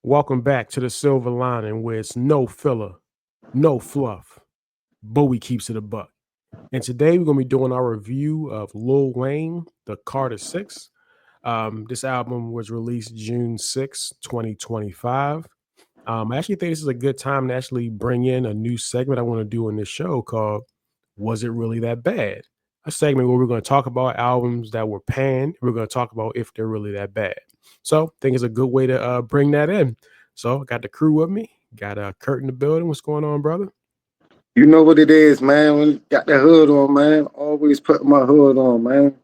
Welcome back to the Silver Lining, where it's no filler, no fluff. Bowie keeps it a buck. And today we're going to be doing our review of Lil Wayne, The Carter Six. This album was released June 6, 2025. I actually think this is a good time to actually bring in a new segment I want to do in this show called Was It Really That Bad? A segment where we're going to talk about albums that were panned. We're going to talk about if they're really that bad. So I think it's a good way to bring that in. So I got the crew with me. Got Kurt in the building. What's going on, brother? You know what it is, man. When you got the hood on, man. Always putting my hood on, man.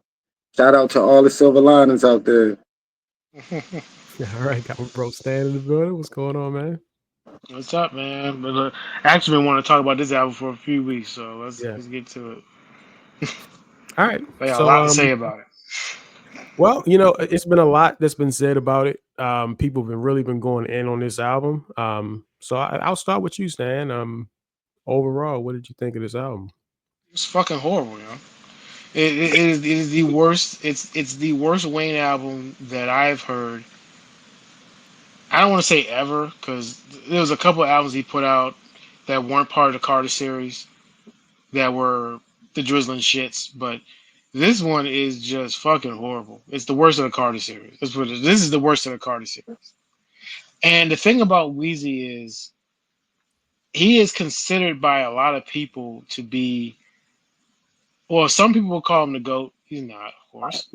Shout out to all the silver linings out there. All right, got my bro Stan in the building. What's going on, man? What's up, man? But actually, been wanting to talk about this album for a few weeks, so let's Yeah. let's get to it. All right. I got a So lot to say about it. well, it's been a lot that's been said about it. People have been going in on this album. I'll start with you, Stan. Overall, what did you think of this album? It's fucking horrible, yo. It is the worst. It's the worst Wayne album that I've heard. I don't want to say ever, because there was a couple of albums he put out that weren't part of the Carter series that were the drizzling shits, but this one is just fucking horrible. It's the worst of the Carter series. This is the worst of the Carter series. And the thing about Wheezy is he is considered by a lot of people to be, well, some people will call him the GOAT. He's not, of course.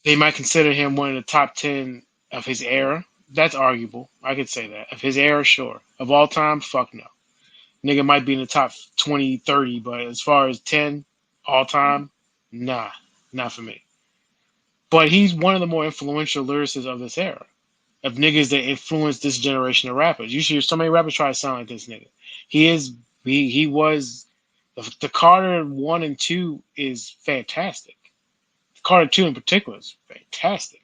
They might consider him one of the top 10 of his era. That's arguable. I could say that. Of his era, sure. Of all time, fuck no. Nigga might be in the top 20, 30, but as far as 10 all time, nah, not for me. But he's one of the more influential lyricists of this era, of niggas that influenced this generation of rappers. You see so many rappers try to sound like this nigga. He is he was the Carter 1 and 2 is fantastic. The Carter 2 in particular is fantastic.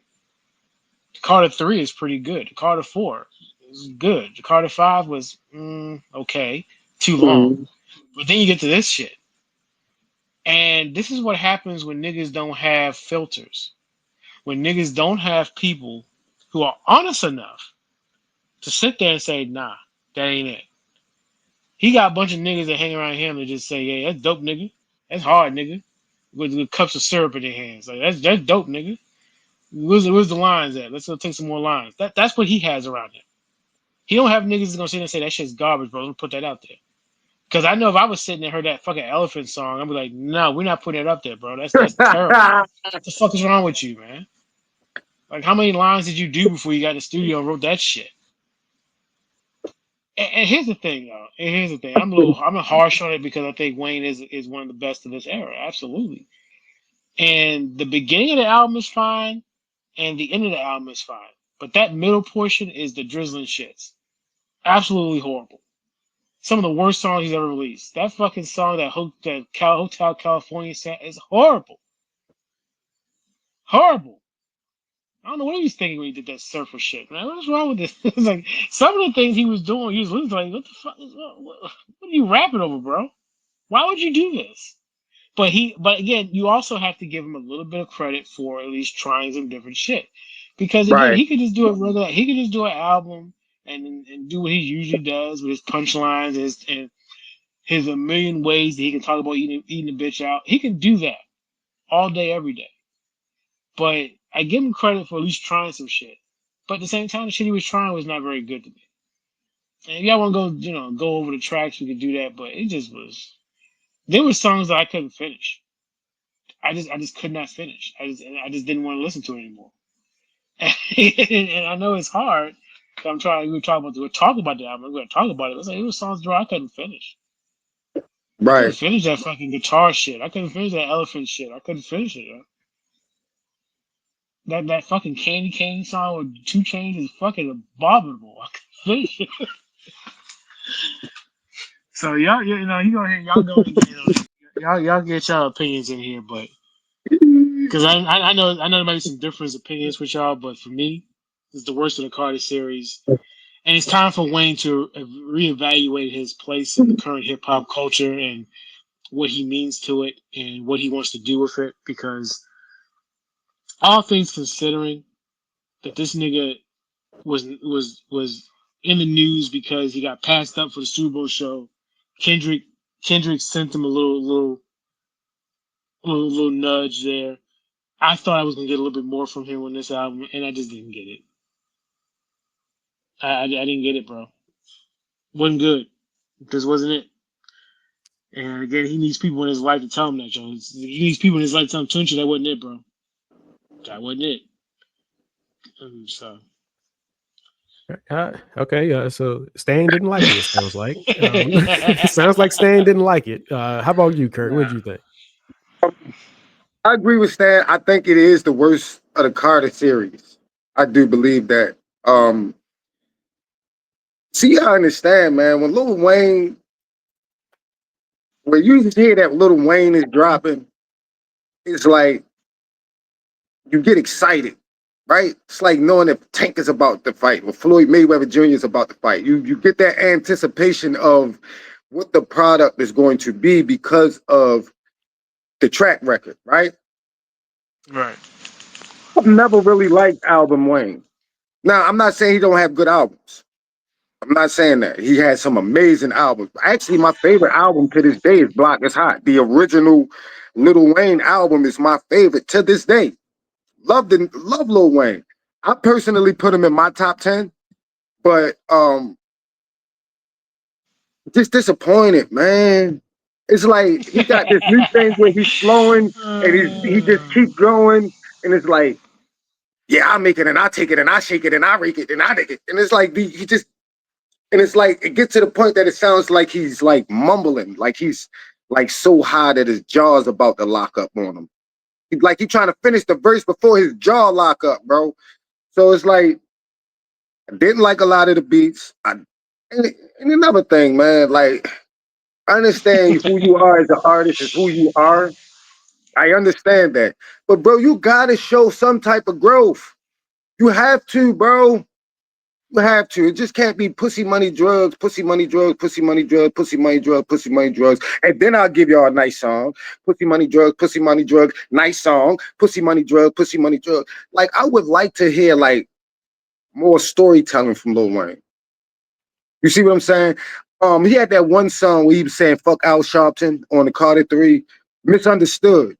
The Carter 3 is pretty good. The Carter 4 is good. The Carter 5 was okay, too long. Mhm. But then you get to this shit. And this is what happens when niggas don't have filters. When niggas don't have people who are honest enough to sit there and say, nah, that ain't it. He got a bunch of niggas that hang around him and just say, yeah, that's dope, nigga. That's hard, nigga. With cups of syrup in their hands. Like that's dope, nigga. Where's the lines at? Let's go take some more lines. That's what he has around him. He don't have niggas that's gonna sit there and say that shit's garbage, bro. Let me put that out there. Cause I know if I was sitting there and heard that fucking elephant song, I'd be like, no, we're not putting it up there, bro. That's terrible. What the fuck is wrong with you, man? Like how many lines did you do before you got in the studio and wrote that shit? And here's the thing, though. And here's the thing. I'm a harsh on it because I think Wayne is one of the best of this era, absolutely. And the beginning of the album is fine, and the end of the album is fine. But that middle portion is the drizzling shits. Absolutely horrible. Some of the worst songs he's ever released. That fucking song Hotel California sang is horrible. Horrible. I don't know what he was thinking when he did that surfer shit, man. What's wrong with this? It's like some of the things he was doing, he was listening like, what the fuck is what are you rapping over, bro? Why would you do this? But again, you also have to give him a little bit of credit for at least trying some different shit, because again, Right. he could just do a regular, he could just do an album and do what he usually does with his punchlines and his a million ways that he can talk about eating a bitch out. He can do that all day, every day. But I give him credit for at least trying some shit. But at the same time, the shit he was trying was not very good to me. And if y'all want to go, go over the tracks, we could do that. But it just was. There were songs that I couldn't finish. I just could not finish. I just didn't want to listen to it anymore. And I know it's hard. I'm trying. We'll talk about the album. We're gonna talk about it. It's like it was songs, bro. I couldn't finish. I couldn't Right. finish that fucking guitar shit. I couldn't finish that elephant shit. I couldn't finish it. Yo. That fucking Candy Cane song with 2 Chainz is fucking abominable. I couldn't finish it. So you go ahead, y'all get y'all opinions in here, but because I know there might be some different opinions with y'all, but for me, it's the worst of the Carter series, and it's time for Wayne to reevaluate his place in the current hip hop culture and what he means to it and what he wants to do with it. Because all things considering, that this nigga was in the news because he got passed up for the Super Bowl show. Kendrick sent him a little nudge there. I thought I was gonna get a little bit more from him on this album, and I just didn't get it. I didn't get it, bro. Wasn't good. This wasn't it. And again, he needs people in his life to tell him that, Jones. He needs people in his life to tell him, Tunchi, that wasn't it, bro. That wasn't it. So. Okay, so Stan didn't like it. It sounds like. It sounds like Stan didn't like it. How about you, Kurt? What did you think? I agree with Stan. I think it is the worst of the Carter series. I do believe that. See, I understand, man. When Lil Wayne, when you hear that Lil Wayne is dropping, it's like you get excited, right? It's like knowing that Tank is about to fight or Floyd Mayweather Jr. is about to fight. You get that anticipation of what the product is going to be because of the track record, right? Right. I've never really liked Album Wayne. Now, I'm not saying he don't have good albums. I'm not saying that. He has some amazing albums. Actually, my favorite album to this day is Block is Hot. The original Lil Wayne album is my favorite to this day. Love Lil Wayne. I personally put him in my top 10, but just disappointed, man. It's like he got this new thing where he's flowing and he just keep going, and it's like, yeah, I make it and I take it and I shake it and I rake it and I dig it, and it's like he just, and it's like it gets to the point that it sounds like he's like mumbling, like he's like so high that his jaw's about to lock up on him. Like he's trying to finish the verse before his jaw lock up, bro. So it's like I didn't like a lot of the beats. And another thing, man, like I understand who you are as an artist is who you are. I understand that. But bro, you gotta show some type of growth. You have to, bro. You have to. It just can't be pussy money drugs, pussy money drugs, pussy money drugs, pussy money drugs, pussy money drugs. And then I'll give y'all a nice song. Pussy money drugs, nice song, pussy money drugs, pussy money drugs. Like I would like to hear like more storytelling from Lil Wayne. You see what I'm saying? He had that one song where he was saying fuck Al Sharpton on the Carter 3, Misunderstood.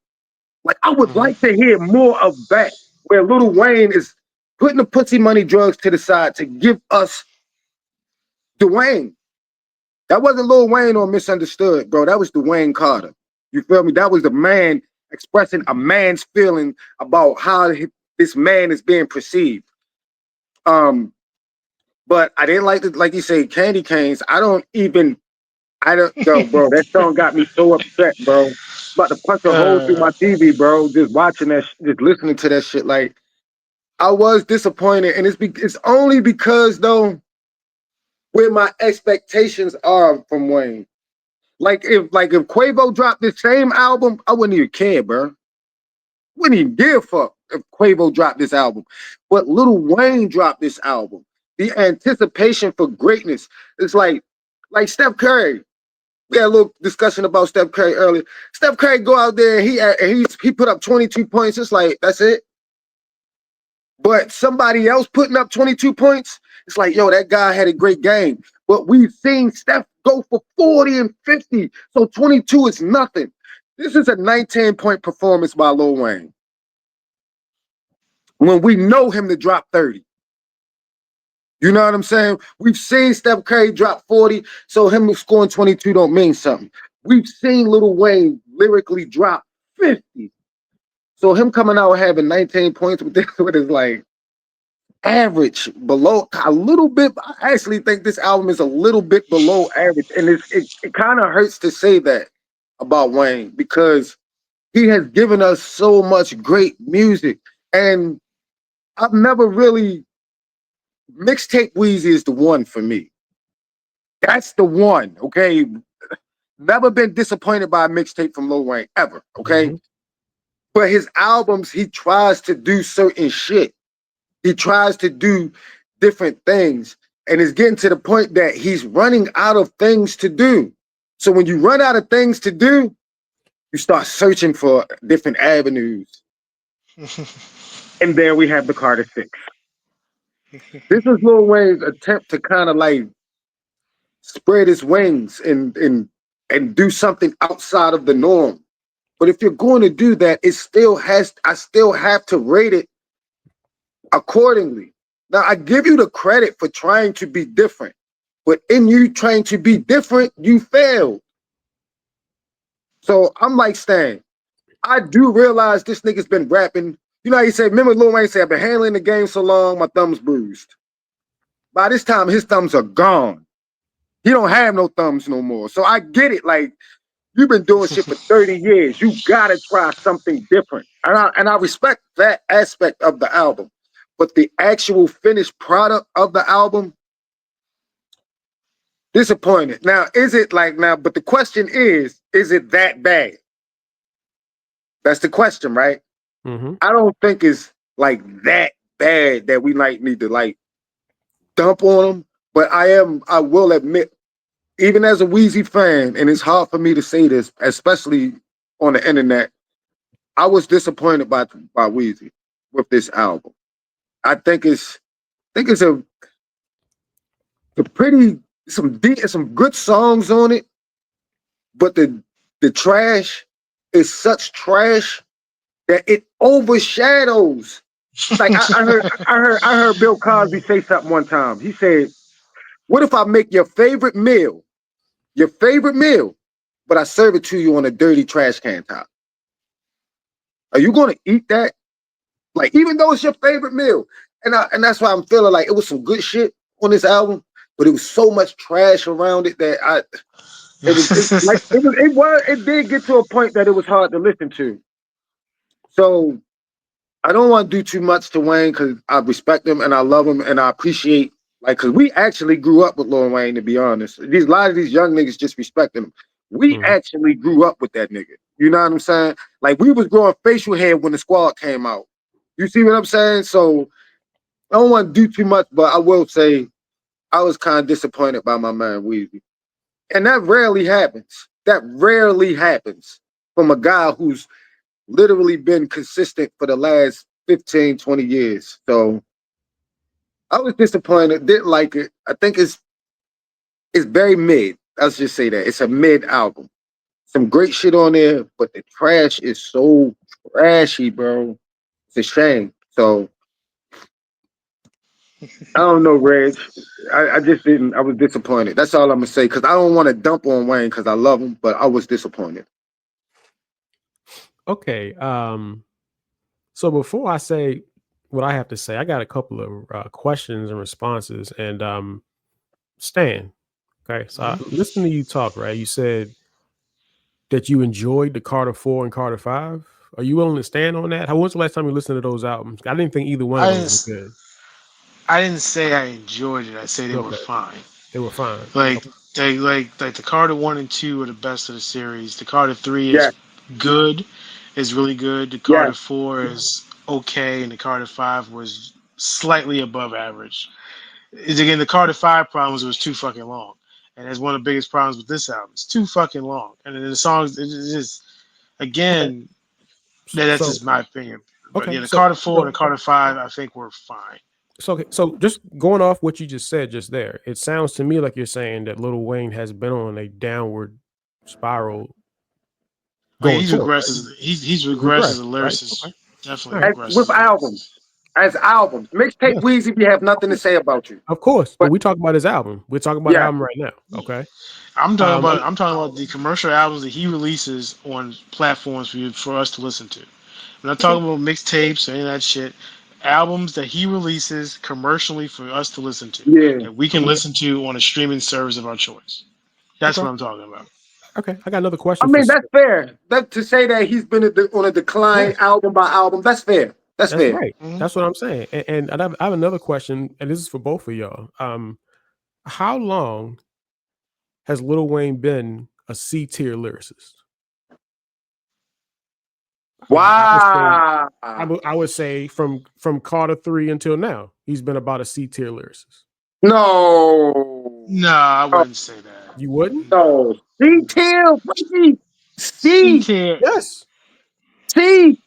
Like I would like to hear more of that, where Lil Wayne is putting the pussy money drugs to the side to give us Dwayne. That wasn't Lil Wayne on Misunderstood, bro. That was Dwayne Carter. You feel me? That was the man expressing a man's feeling about how this man is being perceived. But I didn't like it, like you say, Candy Canes. I don't know, bro. That song got me so upset, bro. About to punch a hole through my TV, bro. Just watching that, just listening to that shit. Like, I was disappointed, and it's only because though, where my expectations are from Wayne. Like if Quavo dropped the same album, I wouldn't even care, bro. Wouldn't even give a fuck if Quavo dropped this album. But Lil Wayne dropped this album. The anticipation for greatness is like Steph Curry. We had a little discussion about Steph Curry earlier. Steph Curry go out there and he put up 22 points. It's like, that's it. But somebody else putting up 22 points, it's like, yo, that guy had a great game. But we've seen Steph go for 40 and 50. So 22 is nothing. This is a 19-point performance by Lil Wayne. When we know him to drop 30. You know what I'm saying? We've seen Steph Curry drop 40, so him scoring 22 don't mean something. We've seen Lil Wayne lyrically drop 50. So him coming out having 19 points with this, with his like average, below a little bit. I actually think this album is a little bit below average, and it kind of hurts to say that about Wayne because he has given us so much great music, and I've never really. Mixtape Weezy is the one for me. That's the one, okay? Never been disappointed by a mixtape from Lil Wayne, ever, okay? Mm-hmm. But his albums, he tries to do certain shit. He tries to do different things. And it's getting to the point that he's running out of things to do. So when you run out of things to do, you start searching for different avenues. And there we have the Carter 6. This is Lil Wayne's attempt to kind of like spread his wings and do something outside of the norm. But if you're going to do that, I still have to rate it accordingly. Now I give you the credit for trying to be different, but in you trying to be different, you failed. So I'm like Stan. I do realize this nigga's been rapping. You know how he said, remember Lil Wayne said, I've been handling the game so long, my thumb's bruised. By this time, his thumbs are gone. He don't have no thumbs no more. So I get it. Like, you've been doing shit for 30 years. You gotta try something different. And I respect that aspect of the album. But the actual finished product of the album, disappointed. Now, but the question is it that bad? That's the question, right? Mm-hmm. I don't think it's like that bad that we like need to like dump on them. But I will admit, even as a Weezy fan, and it's hard for me to say this, especially on the internet, I was disappointed by Weezy with this album. I think it's some good songs on it, but the trash is such trash that it overshadows. Like I heard Bill Cosby say something one time. He said, "What if I make your favorite meal, but I serve it to you on a dirty trash can top? Are you going to eat that? Like, even though it's your favorite meal?" And that's why I'm feeling like it was some good shit on this album, but it was so much trash around it that it did get to a point that it was hard to listen to. So I don't want to do too much to Wayne because I respect him and I love him and I appreciate, like, because we actually grew up with Lil Wayne, to be honest. A lot of these young niggas just respecting him. We actually grew up with that nigga. You know what I'm saying? Like, we was growing facial hair when the Squad came out. You see what I'm saying? So I don't want to do too much, but I will say I was kind of disappointed by my man Weezy. And that rarely happens. That rarely happens from a guy who's literally been consistent for the last 15, 20 years. So I was disappointed, didn't like it. I think it's very mid. Let's just say that. It's a mid album. Some great shit on there, but the trash is so trashy, bro. It's a shame. So I don't know, Reg. I just didn't. I was disappointed. That's all I'm gonna say. Cause I don't want to dump on Wayne because I love him, but I was disappointed. Okay. So before I say what I have to say, I got a couple of questions and responses. And Stan, okay. So I listened to you talk, right? You said that you enjoyed the Carter 4 and Carter 5. Are you willing to stand on that? How was the last time you listened to those albums? I didn't think either one of those were good. I didn't say I enjoyed it. I say they were Okay. fine. They were fine. Like like the Carter 1 and 2 are the best of the series. The Carter 3 is good, is really good. The Carter 4 is okay, and the Carter 5 was slightly above average. Again, the Carter 5 problems was too fucking long. And that's one of the biggest problems with this album. It's too fucking long. And then the songs, it's just, again, that's just my opinion. But yeah, the Carter 4 and the Carter 5, I think were fine. So just going off what you just said just there, it sounds to me like you're saying that Lil Wayne has been on a downward spiral. He's regressed. He's regressed as a lyricist. Right? Definitely regressed. With albums. As albums. Mixtape Weezy, we have nothing to say about you. Of course. But we talk about his album. We're talking about the album right now. Okay. I'm talking about the commercial albums that he releases on platforms for us to listen to. I'm not talking about mixtapes or any of that shit. Albums that he releases commercially for us to listen to. That we can listen to on a streaming service of our choice. That's what I'm talking about. Okay, I got another question. I mean, that's fair. To say that he's been on a decline album by album, that's fair. That's fair. Right. That's what I'm saying. And I have another question, and this is for both of y'all. How long has Lil Wayne been a C-tier lyricist? Wow. I would say from Carter 3 until now, he's been about a C-tier lyricist. No, I wouldn't say that. You wouldn't? No. C-tier, C. Yes. C.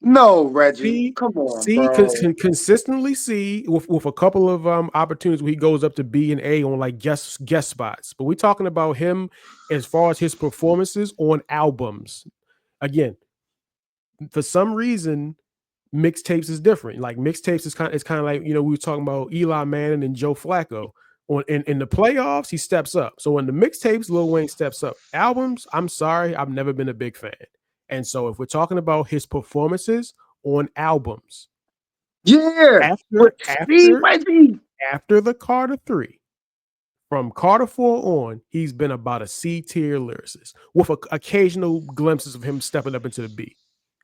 No, Reggie. C, Come on, C bro. consistently C with a couple of opportunities where he goes up to B and A on like guest spots. But we're talking about him as far as his performances on albums. Again, for some reason, mixtapes is different. Like mixtapes is kind of like, we were talking about Eli Manning and Joe Flacco. In the playoffs, he steps up. So in the mixtapes, Lil Wayne steps up. Albums, I'm sorry, I've never been a big fan. And so if we're talking about his performances on albums, Yeah. Reggie. after the Carter 3, from Carter 4 on, he's been about a C tier lyricist with occasional glimpses of him stepping up into the B.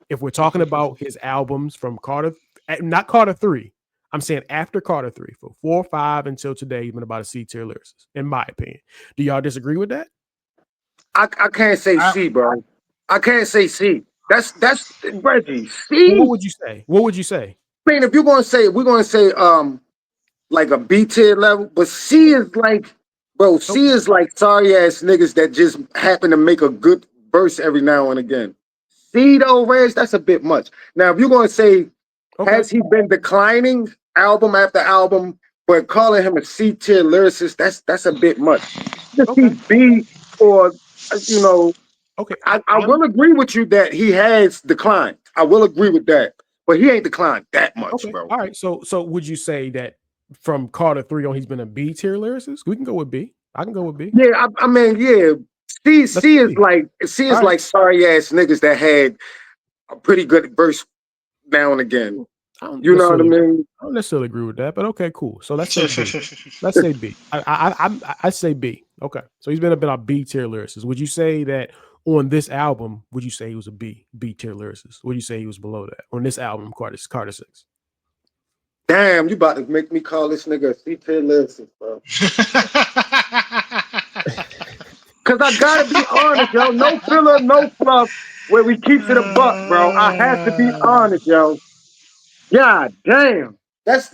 If we're talking about his albums from Carter, not Carter 3, I'm saying after Carter 3, for 4 or 5 until today, he's been about a C tier lyricist, in my opinion. Do y'all disagree with that? I can't say C, bro. I can't say C. That's Reggie. C. Well, what would you say? What would you say? I mean, if we're gonna say like a B tier level, but C is like, bro, C is like sorry ass niggas that just happen to make a good verse every now and again. C though, Reg, that's a bit much. Now, if you're gonna say, has he been declining album after album, but calling him a C tier lyricist, that's a bit much. Just B or Okay, I will agree with you that he has declined. I will agree with that, but he ain't declined that much, bro. All right, so would you say that from Carter 3 on, he's been a B tier lyricist? We can go with B. I can go with B. Yeah, I mean, yeah. C is like sorry ass niggas that had a pretty good verse now and again. You know what I mean? I don't necessarily agree with that, but okay, cool. So let's say B. Let's say B. I say B. Okay, so he's been a bit of B tier lyricist. Would you say that on this album? Would you say he was a B tier lyricist? Would you say he was below that on this album, Carter 6? Damn, you about to make me call this nigga a C tier lyricist, bro. Cause I gotta be honest, yo. No filler, no fluff. Where we keeps it a buck, bro. I have to be honest, yo. God damn. That's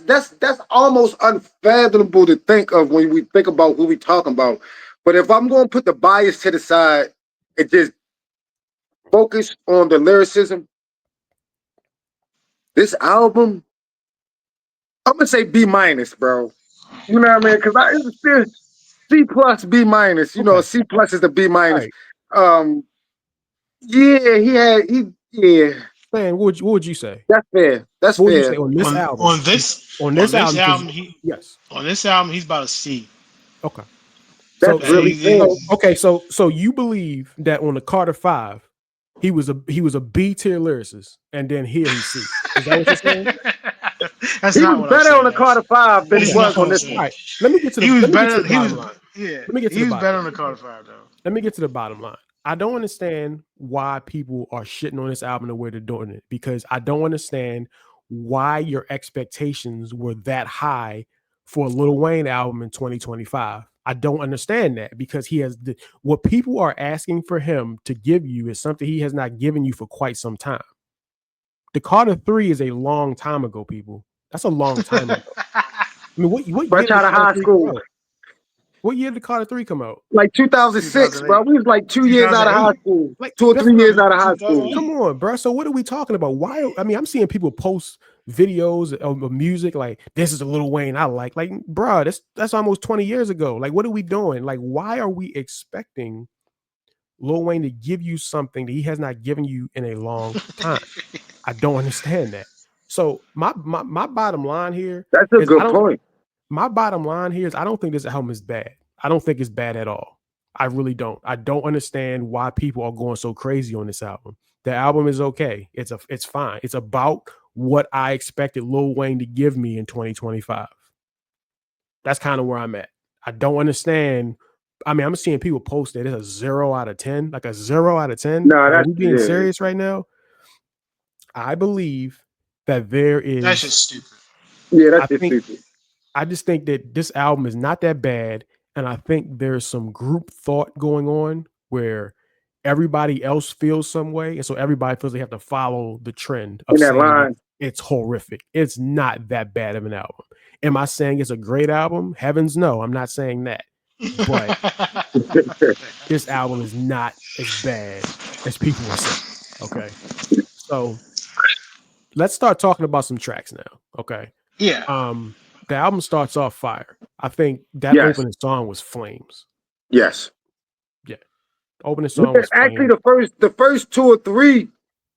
almost unfathomable to think of when we think about who we talking about. But if I'm gonna put the bias to the side and just focus on the lyricism, this album, I'm gonna say B-, bro. You know what I mean? Because it's still C plus B-. You know, C plus is the B-. Right. Yeah. Man, what would you say? That's fair. That's what fair. Would you say on this album? On this album, yes. On this album, he's about a C. Okay. That's really fair. Okay, so you believe that on the Carter 5, he was a B tier lyricist, and then here he's C. Is that what you're saying? That's he was better on the Carter 5 than he was on this one. All right, let me get to the. He was better. He was better on the Carter 5 though. Let me get to the bottom line. I don't understand why people are shitting on this album the way they're doing it, because I don't understand why your expectations were that high for a Lil Wayne album in 2025. I don't understand that, because he has what people are asking for him to give you is something he has not given you for quite some time. The Carter 3 is a long time ago, people. That's a long time ago. I mean, what fresh out of high school. What year did Carter 3 come out? Like 2006, bro. We was like 2 years out of high school. Like 2 or 3 years out of high school. Come on, bro. So what are we talking about? Why? I mean, I'm seeing people post videos of music like, this is a Lil Wayne I like. Like, bro, that's almost 20 years ago. Like, what are we doing? Like, why are we expecting Lil Wayne to give you something that he has not given you in a long time? I don't understand that. So my bottom line here. That's a good point. My bottom line here is I don't think this album is bad. I don't think it's bad at all. I really don't. I don't understand why people are going so crazy on this album. The album is okay. It's fine. It's about what I expected Lil Wayne to give me in 2025. That's kind of where I'm at. I don't understand. I mean, I'm seeing people post that it's a 0 out of 10, like a 0 out of 10. No, that's being serious right now. I believe that there is. That's just stupid. Yeah, that's just stupid. I just think that this album is not that bad, and I think there's some group thought going on where everybody else feels some way, and so everybody feels they have to follow the trend of that line. It's horrific. It's not that bad of an album. Am I saying it's a great album? Heavens no, I'm not saying that. But this album is not as bad as people are saying. Okay, so let's start talking about some tracks now. Okay. Yeah. The album starts off fire. I think that Yes. opening song was Flames. Yes. Opening song was Actually, Flames. the first 2 or 3,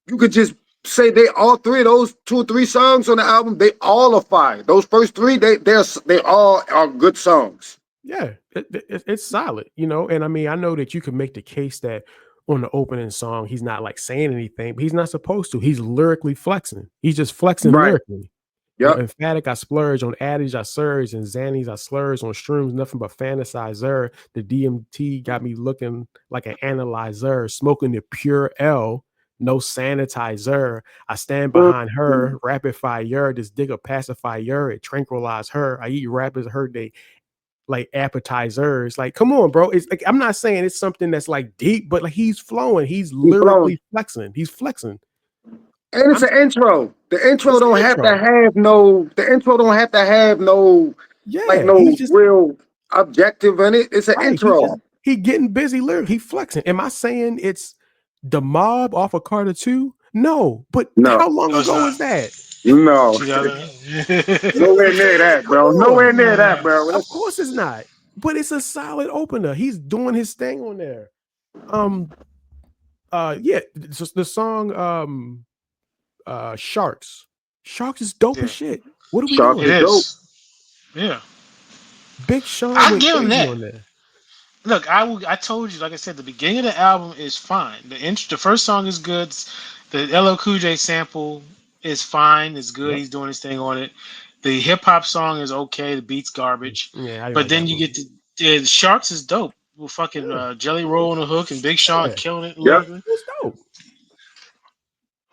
you could just say they all 3 of those 2 or 3 songs on the album, they all are fire. Those first 3, they all are good songs. Yeah, it's solid, you know. And I mean, I know that you can make the case that on the opening song, he's not like saying anything, but he's not supposed to. He's lyrically flexing. He's just flexing Right. lyrically. You know, Yep. emphatic, I splurge on adage, I surge, and Xannies, I slurs on shrooms, nothing but fantasizer. The DMT got me looking like an analyzer, smoking the pure L, no sanitizer. I stand behind her, rapid fire, this digger pacifier, it tranquilize her. I eat rappers, heard they like appetizers. Like, come on, bro. It's like, I'm not saying it's something that's like deep, but like he's flowing, he's lyrically flexing. He's flexing. And it's an intro. The intro don't have to have no. The intro don't have to have no. Yeah, like no real objective in it. It's an intro. He getting busy lyrically. He flexing. Am I saying it's the Mob off of Carter 2? No, but how long ago was that? No. Nowhere near that, bro. Nowhere near that, bro. Of course it's not. But it's a solid opener. He's doing his thing on there. Yeah, the song Sharks. Sharks is dope as shit. What are we doing? It is. Yeah. Big Sean. I give him that. On there. Look, I told you, like I said, the beginning of the album is fine. The first song is good. The LL Cool J sample is fine. It's good. Yep. He's doing his thing on it. The hip hop song is okay. The beat's garbage. Yeah, but then you get the Sharks is dope. With fucking Jelly Roll on the hook and Big Sean killing it. Yep. It's dope.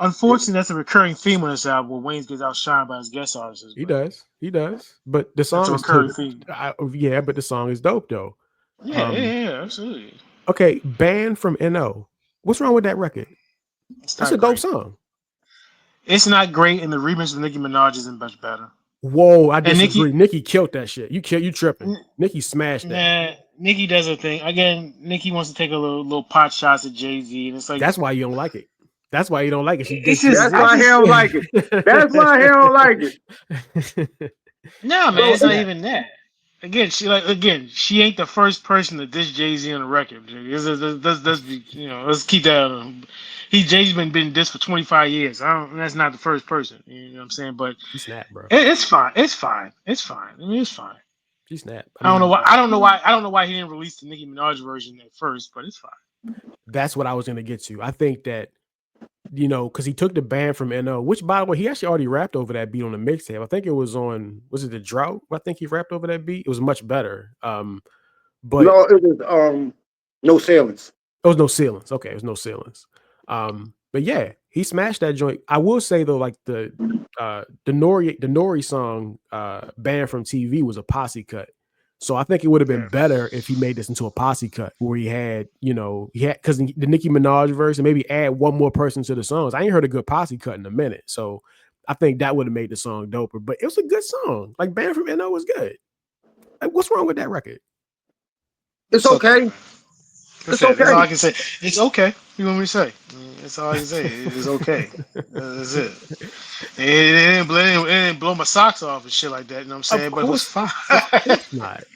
Unfortunately, that's a recurring theme on this album where Wayne gets outshined by his guest artists. He does. But the song is recurring theme. Yeah, but the song is dope though. Yeah, absolutely. Okay, Banned from NO. What's wrong with that record? It's a dope song. It's not great, and the remix of Nicki Minaj isn't much better. Whoa, I disagree. Nicki killed that shit. You tripping. Nicki smashed that. Nah, Nicki does her thing. Again, Nicki wants to take a little pot shots at Jay-Z, and it's like that's why you don't like it. That's why you don't like it. That's why he don't like it. That's why he don't like it. No, man, it's not even that. Again, she ain't the first person to diss Jay-Z on the record. Let's keep that. Jay-Z's been dissed for 25 years. That's not the first person. You know what I'm saying? But she snapped, bro. It's fine. It's fine. I mean, it's fine. She snapped. I don't know why he didn't release the Nicki Minaj version at first, but it's fine. That's what I was gonna get to. I think that, you know, because he took the band from NO, which, by the way, he actually already rapped over that beat on the mixtape. I think it was it The Drought? I think he rapped over that beat. It was much better. But no, it was No Ceilings. It was No Ceilings. Okay, it was No Ceilings. But yeah, he smashed that joint. I will say though, like the Nori song, Banned from TV, was a posse cut. So I think it would have been better if he made this into a posse cut where he had because the Nicki Minaj verse and maybe add one more person to the songs. I ain't heard a good posse cut in a minute. So I think that would have made the song doper. But it was a good song. Like Banned from NO was good. Like, what's wrong with that record? It's okay. It's okay. That's all I can say. It's okay. You want me to say? That's all I can say. It's okay. That's it. It didn't blow my socks off and shit like that. You know what I'm saying? But it was fine.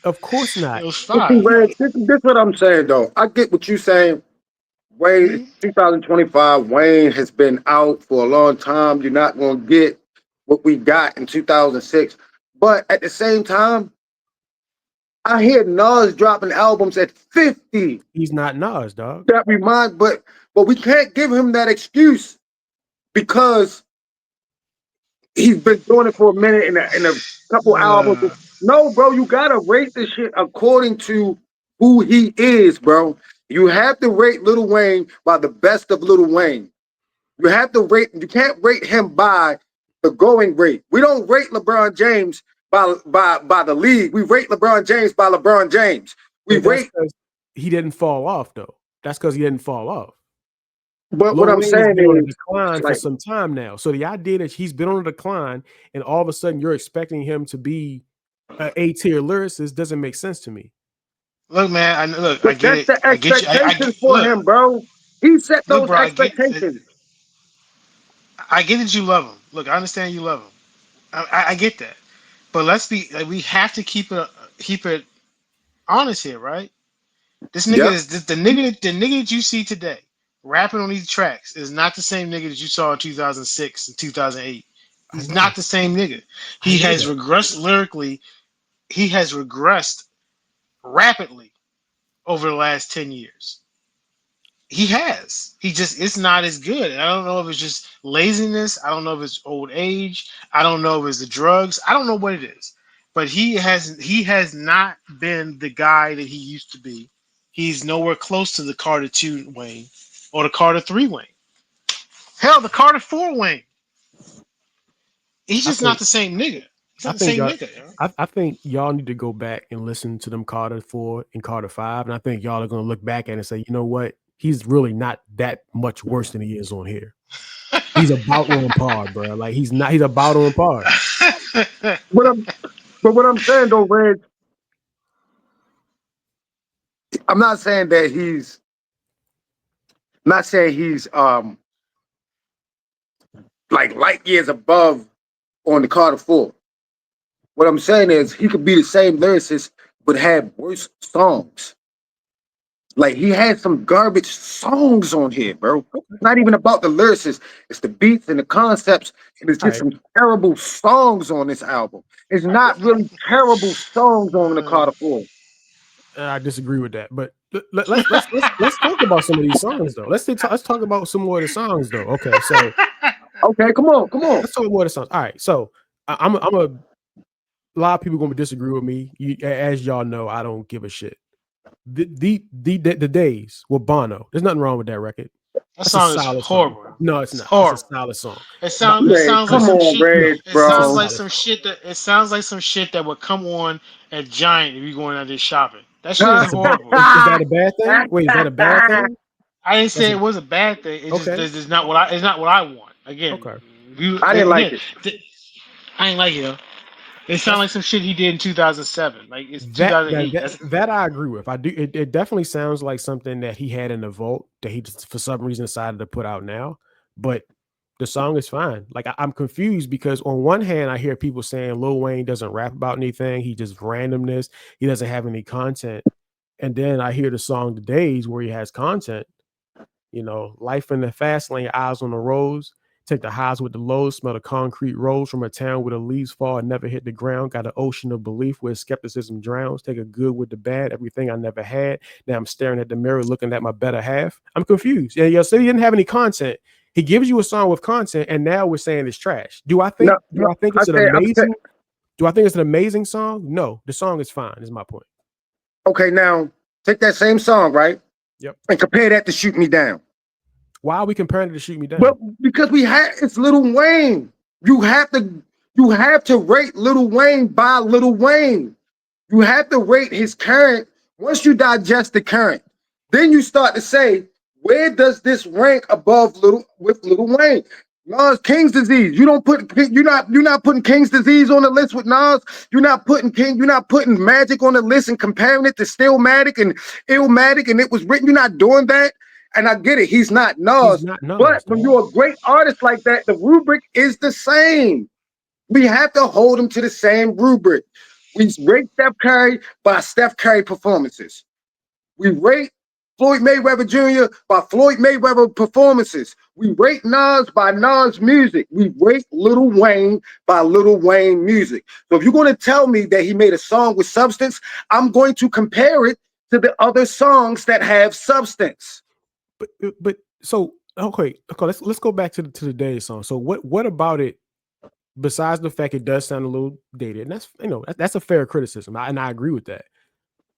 Of course not. It was fine. This is what I'm saying, though. I get what you're saying. Wayne, 2025, Wayne has been out for a long time. You're not going to get what we got in 2006. But at the same time, I hear Nas dropping albums at 50. He's not Nas, dog. But we can't give him that excuse because he's been doing it for a minute in a couple albums. No, bro, you gotta rate this shit according to who he is, bro. You have to rate Lil Wayne by the best of Lil Wayne. You can't rate him by the going rate. We don't rate LeBron James by the league. We rate LeBron James by LeBron James. He didn't fall off though. That's because he didn't fall off. But what I'm saying is, on a decline for some time now. So the idea that he's been on a decline and all of a sudden you're expecting him to be an A-tier lyricist doesn't make sense to me. Look, man, I get it. The expectations for him, bro. He set those expectations. I get that you love him. Look, I understand you love him. I get that, but let's be like, we have to keep it honest here, right? This nigga Yep. is the nigga that you see today rapping on these tracks is not the same nigga that you saw in 2006 and 2008. I He's know. not the same nigga. I He know has that. regressed lyrically. He has regressed rapidly over the last 10 years. He has. He just it's not as good. And I don't know if it's just laziness. I don't know if it's old age. I don't know if it's the drugs. I don't know what it is. But he has not been the guy that he used to be. He's nowhere close to the Carter 2 Wayne or the Carter 3 Wayne. Hell, the Carter 4 Wayne. He's I just not think the same nigga. He's I not the think same y'all nigga, yo. I think y'all need to go back and listen to them Carter 4 and Carter 5. And I think y'all are gonna look back at it and say, you know what? He's really not that much worse than he is on here. He's about on par, bro. Like he's about on par. What I'm, but what I'm saying though, Red, I'm not saying that he's not saying he's like light years above on the Carter 4. What I'm saying is he could be the same lyricist but have worse songs. Like he had some garbage songs on here, bro. It's not even about the lyricists. It's the beats and the concepts. And it's All just right. some terrible songs on this album. It's not really terrible songs on the Carter 4. I disagree with that, but let's talk about some of these songs though. Let's talk about some more of the songs though. Okay, so Okay, come on, come on. let's talk more of the songs. All right, so I'm a lot of people gonna disagree with me. As y'all know, I don't give a shit. The days with Bono. There's nothing wrong with that record. That That's a song is solid song. horrible. No, it's It's not. It's a horrible. solid song. It But sounds it Man, sounds like come some on, shit. Red, It it's a sounds bro. like solid some song. shit that it sounds like some shit that would come on at Giant if you're going out there shopping. That shit is That's a horrible. is that a bad thing? Wait, is that a bad thing? I didn't That's say it was a bad thing. It's just okay. this is not what I it's not what I want. Again, Okay. I didn't like again, it. I ain't like it. Though. It sounds That's like some shit he did in 2007. Like it's that that 2008. that, that I agree with. I do. It definitely sounds like something that he had in the vault that he just for some reason decided to put out now. But the song is fine. Like I'm confused because on one hand, I hear people saying Lil Wayne doesn't rap about anything. He just randomness. He doesn't have any content. And then I hear the song "The Days" where he has content. You know, life in the fast lane, eyes on the roads. Take the highs with the lows, smell the concrete roads from a town where the leaves fall and never hit the ground. Got an ocean of belief where skepticism drowns. Take a good with the bad, everything I never had. Now I'm staring at the mirror, looking at my better half. I'm confused. Yeah, so he didn't have any content. He gives you a song with content, and now we're saying it's trash. Do I think? No, Do no, I think I it's an said, amazing? Do I think it's an amazing song? No, the song is fine. Is my point. okay, now take that same song, right? Yep. And compare that to Shoot Me Down. Why are we comparing it to Shoot Me Down? Well, because it's Lil Wayne. You have to rate Lil Wayne by Lil Wayne. You have to rate his current. Once you digest the current, then you start to say, where does this rank above Lil Wayne? Nas King's Disease. You're not putting King's Disease on the list with Nas. You're not putting Magic on the list and comparing it to Stillmatic and Illmatic, and it was written. You're not doing that. And I get it, he's not He's Nas. not But Nas, when though. you're a great artist like that, the rubric is the same. We have to hold him to the same rubric. We rate Steph Curry by Steph Curry performances. We rate Floyd Mayweather Jr. by Floyd Mayweather performances. We rate Nas by Nas music. We rate Lil Wayne by Lil Wayne music. So if you're going to tell me that he made a song with substance, I'm going to compare it to the other songs that have substance. But so okay, let's go back to the day song. So what about it? Besides the fact it does sound a little dated, and that's that's a fair criticism, and I agree with that.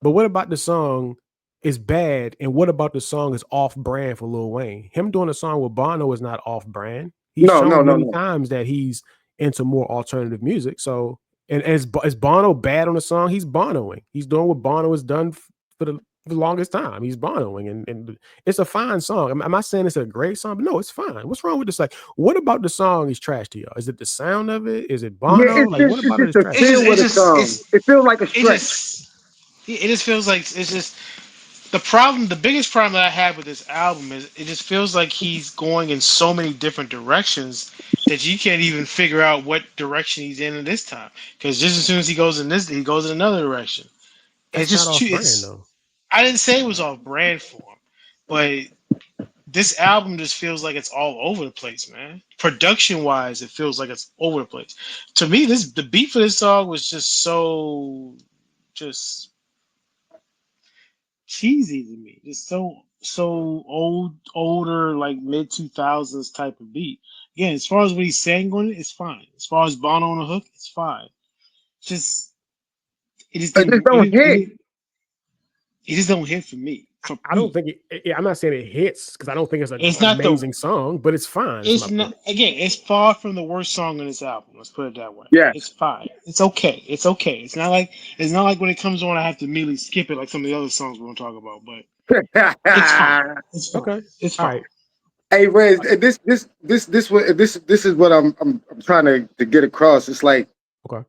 But what about the song is bad, and what about the song is off brand for Lil Wayne? Him doing a song with Bono is not off brand. He's No, no, shown no, many no. times that he's into more alternative music. So, and is Bono bad on the song? He's Bonoing. He's doing what Bono has done for the longest time. He's Bonoing, and it's a fine song. Am I saying it's a great song? But no, it's fine. What's wrong with this? Like, what about the song is trash to y'all? Is it the sound of it? Is it Yeah, Bono? Like, what it's about it just is a trash? It's feel just with a song. It feels like a it stretch. just it just feels like it's just The biggest problem that I have with this album is it just feels like he's going in so many different directions that you can't even figure out what direction he's in this time. Because just as soon as he goes in this, he goes in another direction. And it's That's not just too. off brand It's though. I didn't say it was off brand for him, but this album just feels like it's all over the place, man. Production wise, it feels like it's over the place. To me, the beat for this song was just so just cheesy to me. Just so older, like mid 2000s type of beat. Again, as far as what he's saying on it, it's fine. As far as Bono on the hook, it's fine. Just it just I just didn't don't hit. it just don't hit for me. For I don't me. think I'm not saying it hits because I don't think it's an It's not the amazing song, but it's fine. Is my It's not point. again. It's far from the worst song on this album. Let's put it that way. Yeah. It's fine. It's okay. It's okay. It's not like when it comes on, I have to immediately skip it like some of the other songs we're gonna talk about. But it's fine. It's fine. Okay. It's All fine. right. Hey, Rez, this is what I'm trying to get across. It's like, Okay.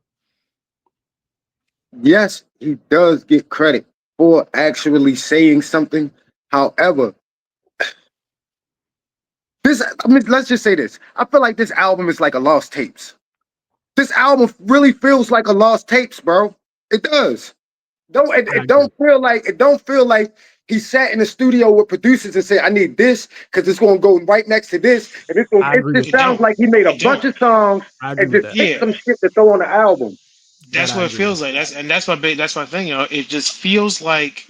yes, he does get credit for actually saying something. However, let's just say this. I feel like this album is like a lost tapes. This album really feels like a lost tapes, bro. It does. It don't feel like he sat in the studio with producers and said, I need this because it's gonna go right next to this. And I agree it with just It that. sounds don't. like he made a It bunch don't. of songs I agree and with just that. picked Yeah. some shit to throw on the album. That That's I what it agree with. feels like. That's my thing. It just feels like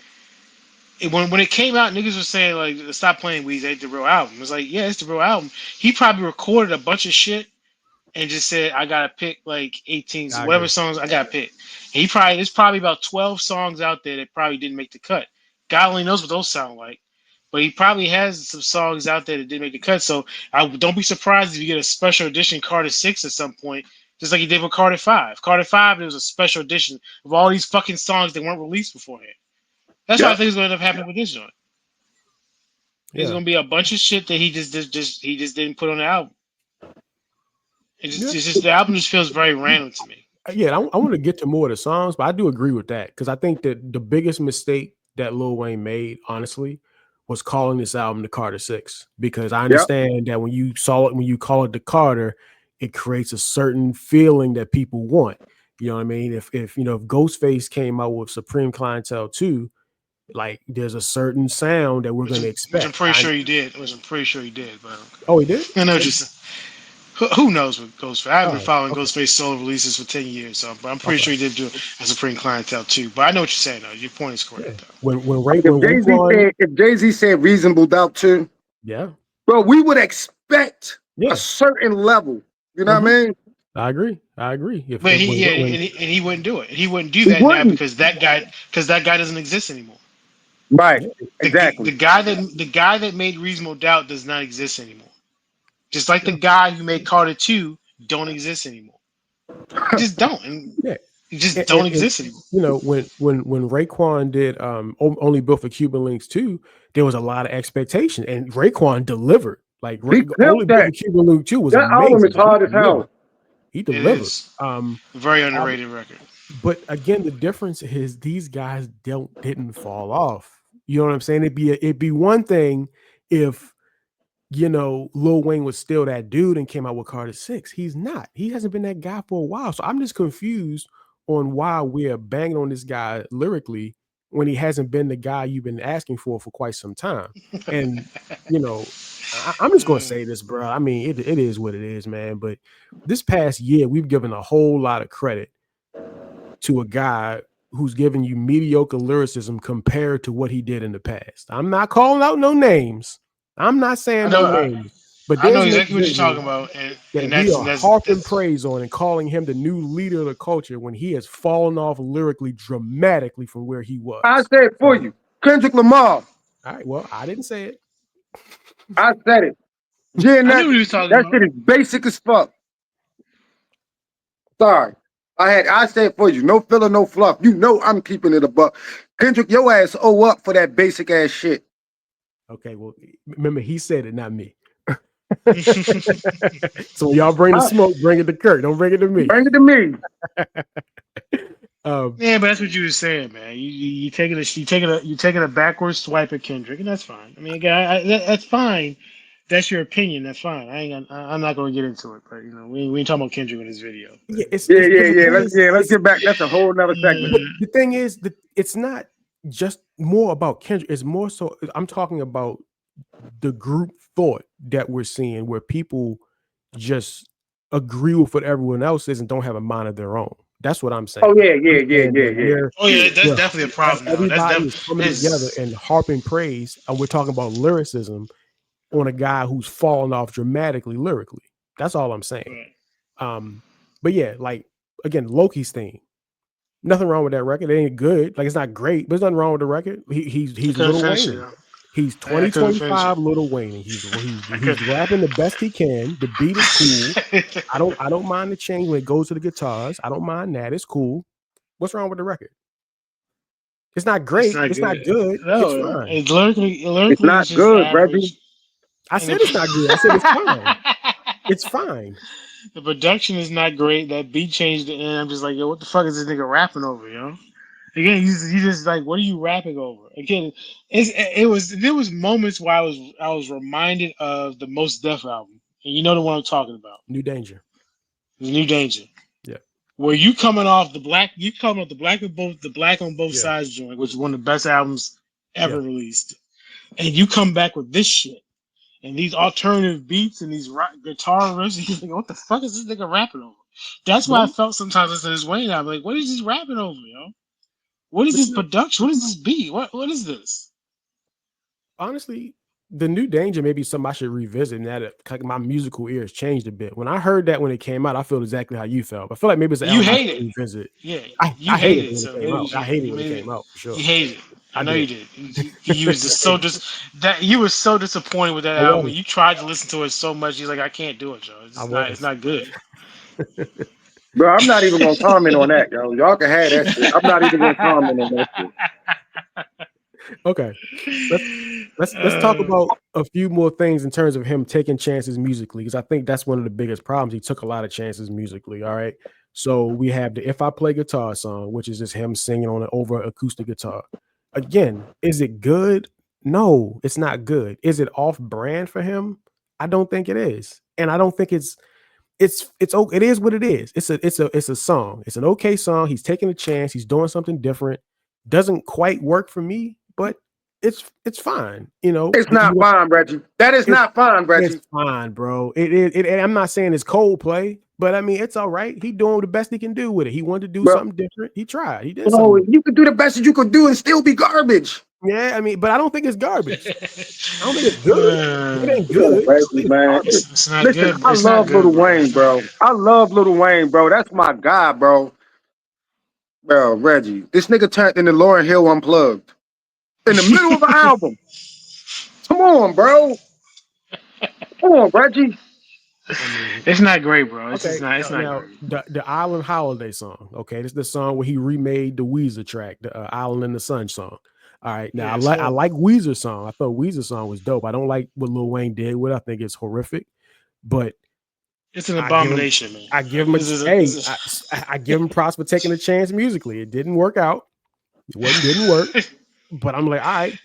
when it came out, niggas were saying like, "Stop playing Weezy, ain't the real album." It's like, yeah, it's the real album. He probably recorded a bunch of shit and just said, I gotta pick like 18, I whatever agree. songs I gotta pick. And there's probably about 12 songs out there that probably didn't make the cut. God only knows what those sound like. But he probably has some songs out there that didn't make the cut. So I don't be surprised if you get a special edition Carter 6 at some point, just like he did with Carter 5. Carter 5, there was a special edition of all these fucking songs that weren't released beforehand. That's what I Yep. think is gonna end up happening with this joint. It's Yeah. gonna be a bunch of shit that he just didn't put on the album. Yeah. It's just the album just feels very random to me. Yeah, I want to get to more of the songs, but I do agree with that because I think that the biggest mistake that Lil Wayne made, honestly, was calling this album the Carter Six. Because I Yep. understand that when you call it the Carter, it creates a certain feeling that people want. You know what I mean? If Ghostface came out with Supreme Clientele 2, like there's a certain sound that we're going to Which I'm expect. pretty sure he did. But Oh, he did? I know just who knows what Ghostface. I haven't been Oh, following okay. Ghostface solo releases for 10 years, so but I'm pretty Okay. sure he did do a Supreme Clientele too. But I know what you're saying though. Your point is Yeah. correct though. When If Jay-Z said Reasonable Doubt too, yeah. bro, we would expect a Yeah. certain level. You know what Mhm. I mean? I agree. But When he wouldn't do it. He wouldn't do He that now wouldn't. because that guy doesn't exist anymore. Right. yeah, Exactly. The guy that made Reasonable Doubt does not exist anymore. Just like the guy who made Carter 2 don't exist anymore. He just don't. And yeah. he just don't And exist anymore. when Raekwon did Only Built for Cuban Links 2, there was a lot of expectation, and Raekwon delivered. Like He Only killed Built for that. Cuban Link 2 was That album is amazing. hard as hell. He It delivered. is very underrated record. But again, the difference is these guys didn't fall off. You know what I'm saying? It'd be one thing if Lil Wayne was still that dude and came out with Carter 6. He's not. He hasn't been that guy for a while. So I'm just confused on why we're banging on this guy lyrically when he hasn't been the guy you've been asking for quite some time. And I'm just gonna say this, bro. I mean, it is what it is, man. But this past year, we've given a whole lot of credit to a guy who's giving you mediocre lyricism compared to what he did in the past. I'm not calling out no names. I'm not saying no names, but I know there's an exactly what you're talking individual about, that and we are harping that's praise on and calling him the new leader of the culture when he has fallen off lyrically dramatically from where he was. I said it for you. Kendrick Lamar. All right, well, I didn't say it. I said it. Yeah, I knew what he was talking that about. shit is basic as fuck. Sorry. I said it for you. No filler, no fluff. You know I'm keeping it a buck. Kendrick, your ass up for that basic ass shit. Okay, well, remember, he said it, not me. So when y'all bring the smoke, bring it to Kurt. Don't bring it to me. Bring it to me. Yeah, but that's what you were saying, man. You taking a backwards swipe at Kendrick, and that's fine. I mean, again, that's fine. That's your opinion. That's fine. I'm not going to get into it, but we ain't talking about Kendrick in this video. Yeah, Yeah, it's yeah, but the yeah. thing is, Let's it's, get back. That's a whole nother segment. but the thing is that it's not just more about Kendrick. It's more so I'm talking about the group thought that we're seeing, where people just agree with what everyone else is and don't have a mind of their own. That's what I'm saying. Oh yeah, I'm yeah, yeah, saying yeah, that yeah. Oh yeah, that's we're definitely a problem now. everybody is coming together it's and harping praise, and we're talking about lyricism on a guy who's fallen off dramatically lyrically. That's all I'm saying. But yeah, like again, Loki's theme. Nothing wrong with that record. It ain't good. Like it's not great, but there's nothing wrong with the record. He's couldn't Lil finish it. Wayne. He's I couldn't finish 2025 it. Lil Wayne. And he's I could. rapping the best he can. The beat is cool. I don't mind the change when it goes to the guitars. I don't mind that. It's cool. What's wrong with the record? It's not It's great. not It's not good. good. It's No, fine. it's It's lyrically, not it's just good, Reggie. average. I And said it's not good. I said it's fine. It's fine. the production is not great. That beat changed, and I'm just like, yo, what the fuck is this nigga rapping over, Again, you just like, what are you rapping over? Again, there was moments where I was reminded of the Most Def album, and you know the one I'm talking about, New Danger. the New Danger, Yeah. where you coming off the black, the black on both Yeah. sides joint, which is one of the best albums ever Yeah. released, and you come back with this shit and these alternative beats and these rock guitar riffs. And he's like, what the fuck is this nigga rapping over? That's why I But, felt sometimes listening to this Wayne album. Like, what is this rapping over, What is but this production? What is this beat? What is this? honestly, the New Danger may be something I should revisit. Now that like, my musical ears changed a bit. When I heard that when it came out, I feel exactly how you felt. I feel like maybe it's an You album I hate should it. revisit. Yeah, I you hated hate it it. when So it came out. I hated it when it came out for sure. You hate it. I know did. you did. You was just that you were so disappointed with that I album. was. You tried to listen to it so much. You're like, I can't do it, Joe. I was. It's not good. Bro, I'm not even gonna comment on that, yo. Y'all can have that shit. I'm not even gonna comment on that shit. Okay. Let's talk about a few more things in terms of him taking chances musically, because I think that's one of the biggest problems. He took a lot of chances musically. All right. So we have the If I Play Guitar song, which is just him singing on an over acoustic guitar. Again, is it good? No, it's not good. Is it off brand for him? I don't think it is. And I don't think it is what it is. It's a song. It's an okay song. He's taking a chance. He's doing something different. Doesn't quite work for me, but it's fine. It's not fine, Reggie. That is not fine, Reggie. It's fine, bro. It I'm not saying it's Coldplay, but I mean it's all right. He doing the best he can do with it. He wanted to do something different. He tried. He did something. You could do the best that you could do and still be garbage. Yeah, I mean, but I don't think it's garbage. I don't think it's good. It ain't good. Reggie, man. It's not Listen, good. I It's not love good, Lil bro. Wayne, bro. I love Lil Wayne, bro. That's my guy, bro. Bro, Reggie, this nigga turned into Lauryn Hill Unplugged in the middle of an album. Come on, bro. Come on, Reggie. It's not great, bro. It's Okay, just not. It's not now great. the Island Holiday song. Okay, this is the song where he remade the Weezer track, the Island in the Sun song. All right, now Yeah, I like Weezer's song. I thought Weezer's song was dope. I don't like what Lil Wayne did with it. I think it's horrific, but it's an abomination, man. I give him I give him props for taking a chance musically. It didn't work out. Didn't work. But I'm like, all right,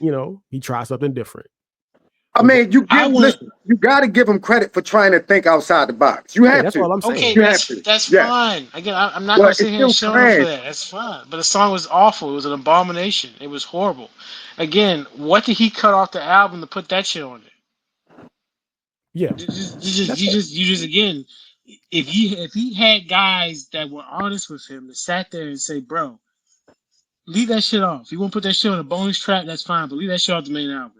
he tried something different. I mean, you got to give him credit for trying to think outside the box. You have that's to. all I'm saying. Okay, You that's fine. Again, I'm not Well, going to sit here and it's show still him for trash. that. That's fine. But the song was awful. It was an abomination. It was horrible. Again, what did he cut off the album to put that shit on it? Yeah. You just again, if he had guys that were honest with him that sat there and say, bro, leave that shit off. You want to put that shit on a bonus track, that's fine, but leave that shit off the main album.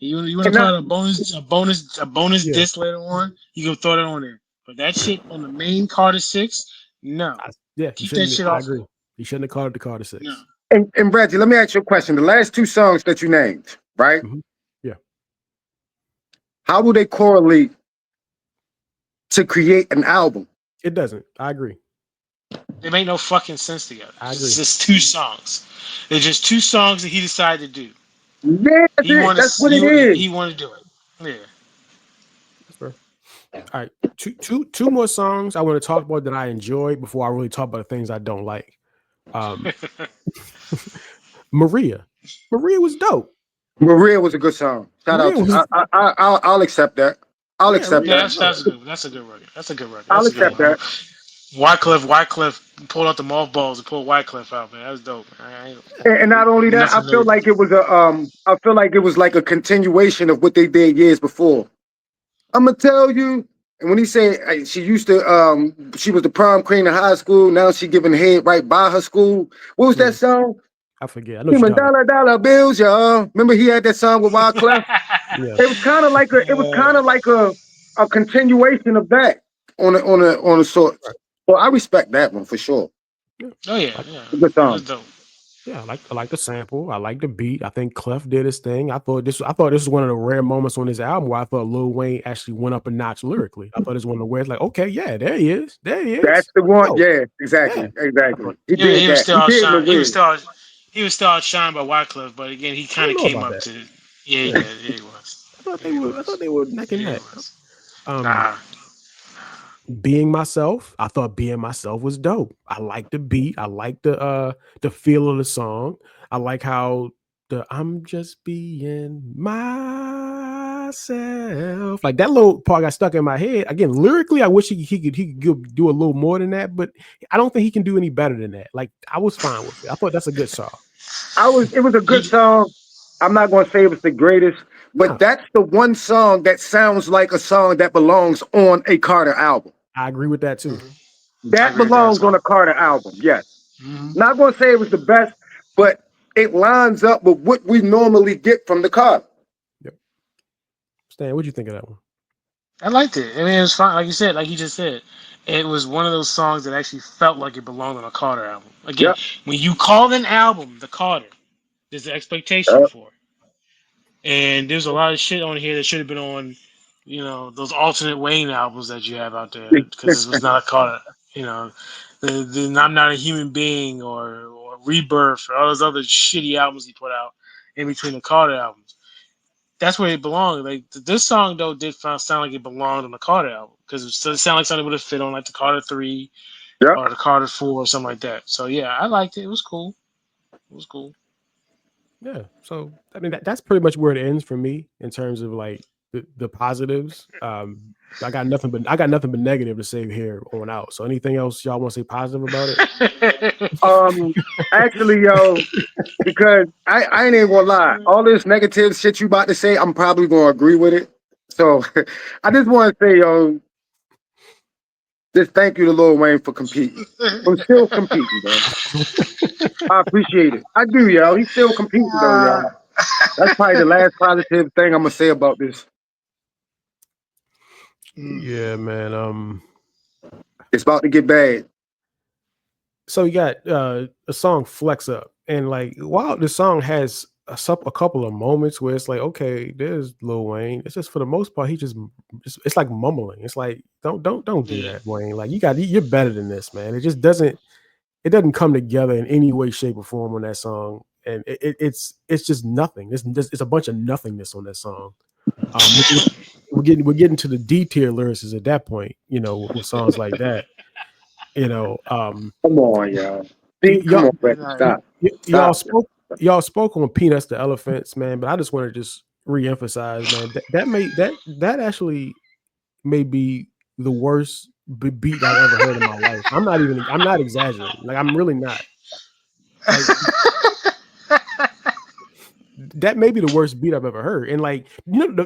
You want to put out a bonus disc later on, you can throw that on there. But that shit on the main Carter 6, no. Keep that shit off. I agree. He shouldn't have called it the Carter 6. No. And Reggie, let me ask you a question. The last two songs that you named, right? Mm-hmm. Yeah. How do they correlate to create an album? It doesn't. I agree. They make no fucking sense together. I agree. It's just two songs. They're just two songs that he decided to do. Yeah, that's what it is. He wanted to do it. Yeah. That's fair. All right. Two more songs I want to talk about that I enjoyed before I really talk about the things I don't like. Um, Maria was dope. Maria was a good song. Shout out Maria to was I'll accept that. I'll yeah, accept Maria Yeah, that. was dope. that's a good record. That's a good record. I'll That's a good accept one. that. Wycliffe pulled out the mothballs and pulled Wycliffe out, man. That was dope. And not only that, I Nothing feel really. like it was I feel like it was like a continuation of what they did years before. I'm gonna tell you. And when he said she used to, she was the prom queen in high school. Now she giving head right by her school. What was that Mm, song? I forget. I know what you're Human talking about. dollar bills, y'all. Remember he had that song with Wyclef? Yeah. It was kind of like a continuation of that on a sort. Right. Well, I respect that one for sure. Yeah. Oh yeah, Like, yeah. It's a good That's song. dope. yeah, I like the sample. I like the beat. I think Clef did his thing. I thought this was one of the rare moments on this album where I thought Lil Wayne actually went up a notch lyrically. I thought it was one of the where it's like, okay, yeah, there he is. There he That's is. the one. Oh, Yeah, yeah. exactly, I thought exactly. He Yeah, did he was that. still He did outshined. Maria. He was still outshined by Wycliffe, but again, he I kind don't of know came about up that. to. Yeah, he Yeah. did. Yeah, he was. Yeah, he I thought was. they were neck and Yeah, he neck. was. Um Nah. Being Myself, I thought Being Myself was dope. I like the beat. I like the feel of the song. I like how the I'm just being myself. Like that little part got stuck in my head. Again, lyrically, I wish he could do a little more than that, but I don't think he can do any better than that. Like I was fine with it. I thought that's a good song. It was a good He, song. I'm not gonna say it was the greatest, but No, that's the one song that sounds like a song that belongs on a Carter album. I agree with that too. mhm. I That agree with that as belongs on well. a Carter album. Yes. Hmm. Not gonna say it was the best, but it lines up with what we normally get from the Carter. Yep. Stan, what'd you think of that one? I liked it. I mean, it was fine. Like you said, like you just said, it was one of those songs that actually felt like it belonged on a Carter album. Again, Yep. when you call an album the Carter, there's an expectation Yep. for it. And there's a lot of shit on here that should have been on, those alternate Wayne albums that you have out there because this was not a Carter. You know, the I'm Not a Human Being or Rebirth or all those other shitty albums he put out in between the Carter albums. That's where it belonged. Like this song though did sound like it belonged on the Carter album because it sounded like something would have fit on like the Carter 3 Yep. or the Carter 4 or something like that. So yeah, I liked it. It was cool. It was cool. Yeah. So I mean that's pretty much where it ends for me in terms of like the positives. I got nothing but negative to say here on out. So anything else y'all want to say positive about it? Um, Actually, yo, because I ain't even gonna lie. All this negative shit you about to say, I'm probably gonna agree with it. So I just want to say, yo, just thank you to Lil Wayne for competing. I'm still competing, bro. I appreciate it. I do, yo. He's still competing though, yo. That's probably the last positive thing I'm gonna say about this. Yeah, man. It's about to get bad. So you got a song Flex Up, and like while the song has a couple of moments where it's like, okay, there's Lil Wayne. It's just for the most part, it's like mumbling. It's like don't do Yeah. that, Wayne. Like you're better than this, man. It doesn't come together in any way, shape, or form on that song, and it's just nothing. It's a bunch of nothingness on that song. We're getting to the detailed lyrics at that point, with songs like that. You know, Come on, yo. y- See, come y'all on, Becky. Right. Stop. y'all Stop. spoke on Peanuts the Elephants, man. But I just want to just reemphasize, man, that actually may be the worst beat I've ever heard in my life. I'm not exaggerating. Like I'm really not. Like that may be the worst beat I've ever heard. And like,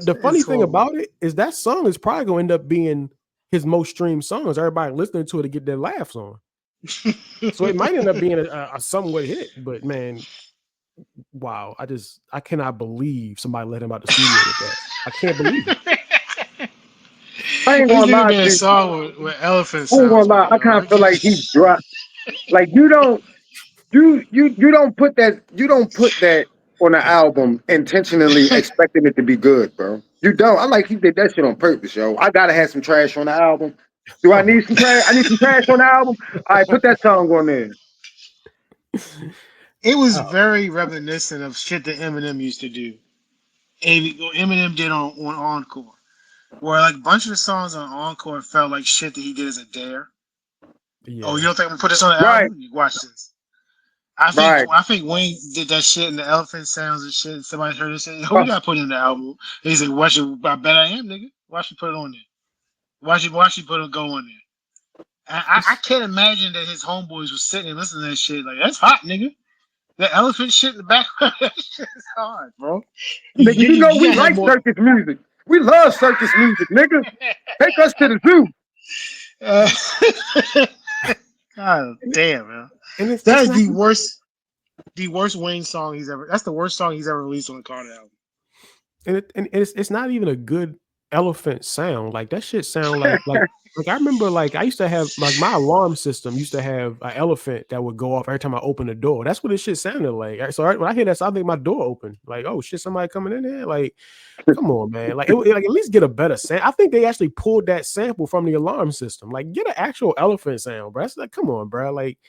the funny It's thing horrible. about it is that song is probably gonna end up being his most streamed songs. Everybody listening to it to get their laughs on. So it might end up being a somewhat hit, but man, wow, I cannot believe somebody let him out the studio with that. I can't believe it. I ain't This gonna nigga lie made to a you. song with elephant I ain't gonna sounds, lie. man. I kind of feel like he's dropped. Like you don't put that on an album intentionally expecting it to be good, bro. You don't. I like he did that shit on purpose, yo. I gotta have some trash on the album. Do I Oh my need some trash? I need some trash on the album. All right, put that song on there. It was oh, very reminiscent of shit that Eminem used to do. Eminem did on Encore, where like a bunch of the songs on Encore felt like shit that he did as a dare. Oh, you yeah. don't think I'm gonna put this on the Right. album? You watch this. Right. I think Wayne did that shit and the elephant sounds and shit. Somebody heard it say, "Oh, we Uh, gotta put it in the album." He said, "Why should I bet I am, nigga? Why should put it on there? Why should put it go on there?" I It's, can't imagine that his homeboys was sitting and listening to that shit. Like, that's hot, nigga. That elephant shit in the background, that shit is hard, bro. Nigga, you know You we gotta have like more. circus music. We love circus music, nigga. Take us to the zoo. Uh, God damn, man. and That it's is not the worst Wayne song he's ever. That's the worst song he's ever released on the Carter album. and it's not even a good elephant sound. Like that shit sound like I remember like I used to have like my alarm system used to have an elephant that would go off every time I opened the door. That's what this shit sounded like. So when I hear that, I think my door open. Like, oh shit, somebody coming in there. Like, come on, man. Like at least get a better sound. I think they actually pulled that sample from the alarm system. Like, get an actual elephant sound, bro. That's like, come on, bro. Like,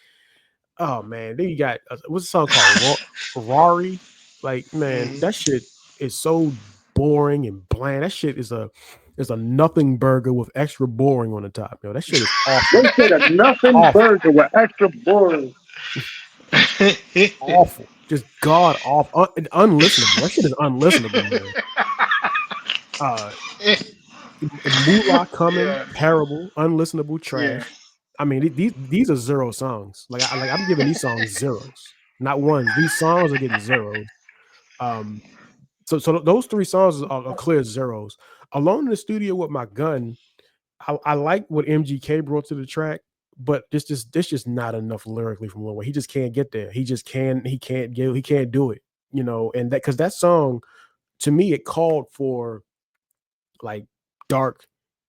oh man, then you got what's the song called? Rari. Like, man, Mhm. that shit is so boring and bland. That shit is a nothing burger with extra boring on the top. Yo, that shit is awful. They said a nothing Awful. burger with extra boring. Awful. Just god awful. Unlistenable. That shit is unlistenable, man. Moolah coming, yeah, terrible, unlistenable, yeah. trash. I mean, these are zero songs. I'm giving these songs zeros, not ones. These songs are getting zeros. Um, so those three songs are clear zeros. Alone in the studio with my gun, I like what MGK brought to the track, but this just not enough lyrically from Lil Wayne. He just can't get there. He can't do it. You know, and that because that song to me it called for like dark,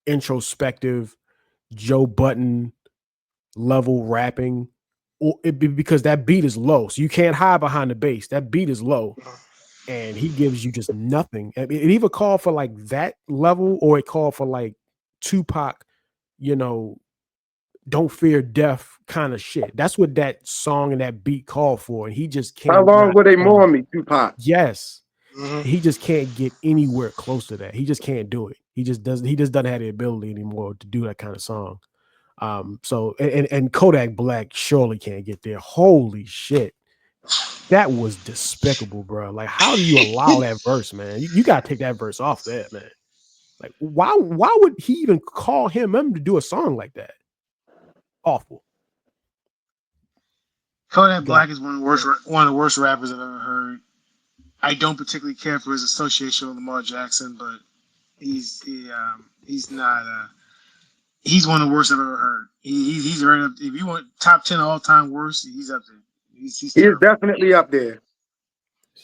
introspective, Joe Button level rapping. Because that beat is low, so you can't hide behind the bass. That beat is low, and he gives you just nothing. I mean, it either called for like that level, or it called for like Tupac, you know, don't fear death kind of shit. That's what that song and that beat called for, and he just How can't long not. will they mourn me, Tupac? Yes, Mhm. he just can't get anywhere close to that. He just can't do it. He just doesn't. He just doesn't have the ability anymore to do that kind of song. So and Kodak Black surely can't get there. Holy shit. That was despicable, bro. Like, how do you allow that verse, man? You gotta take that verse off there, man. Like, why would he even call him to do a song like that? Awful. Kodak God. Black is one of the worst rappers I've ever heard. I don't particularly care for his association with Lamar Jackson, but he's not he's one of the worst I've ever heard. He's right up. If you want top 10 all time worst, he's up there. He's He is terrible. definitely up there,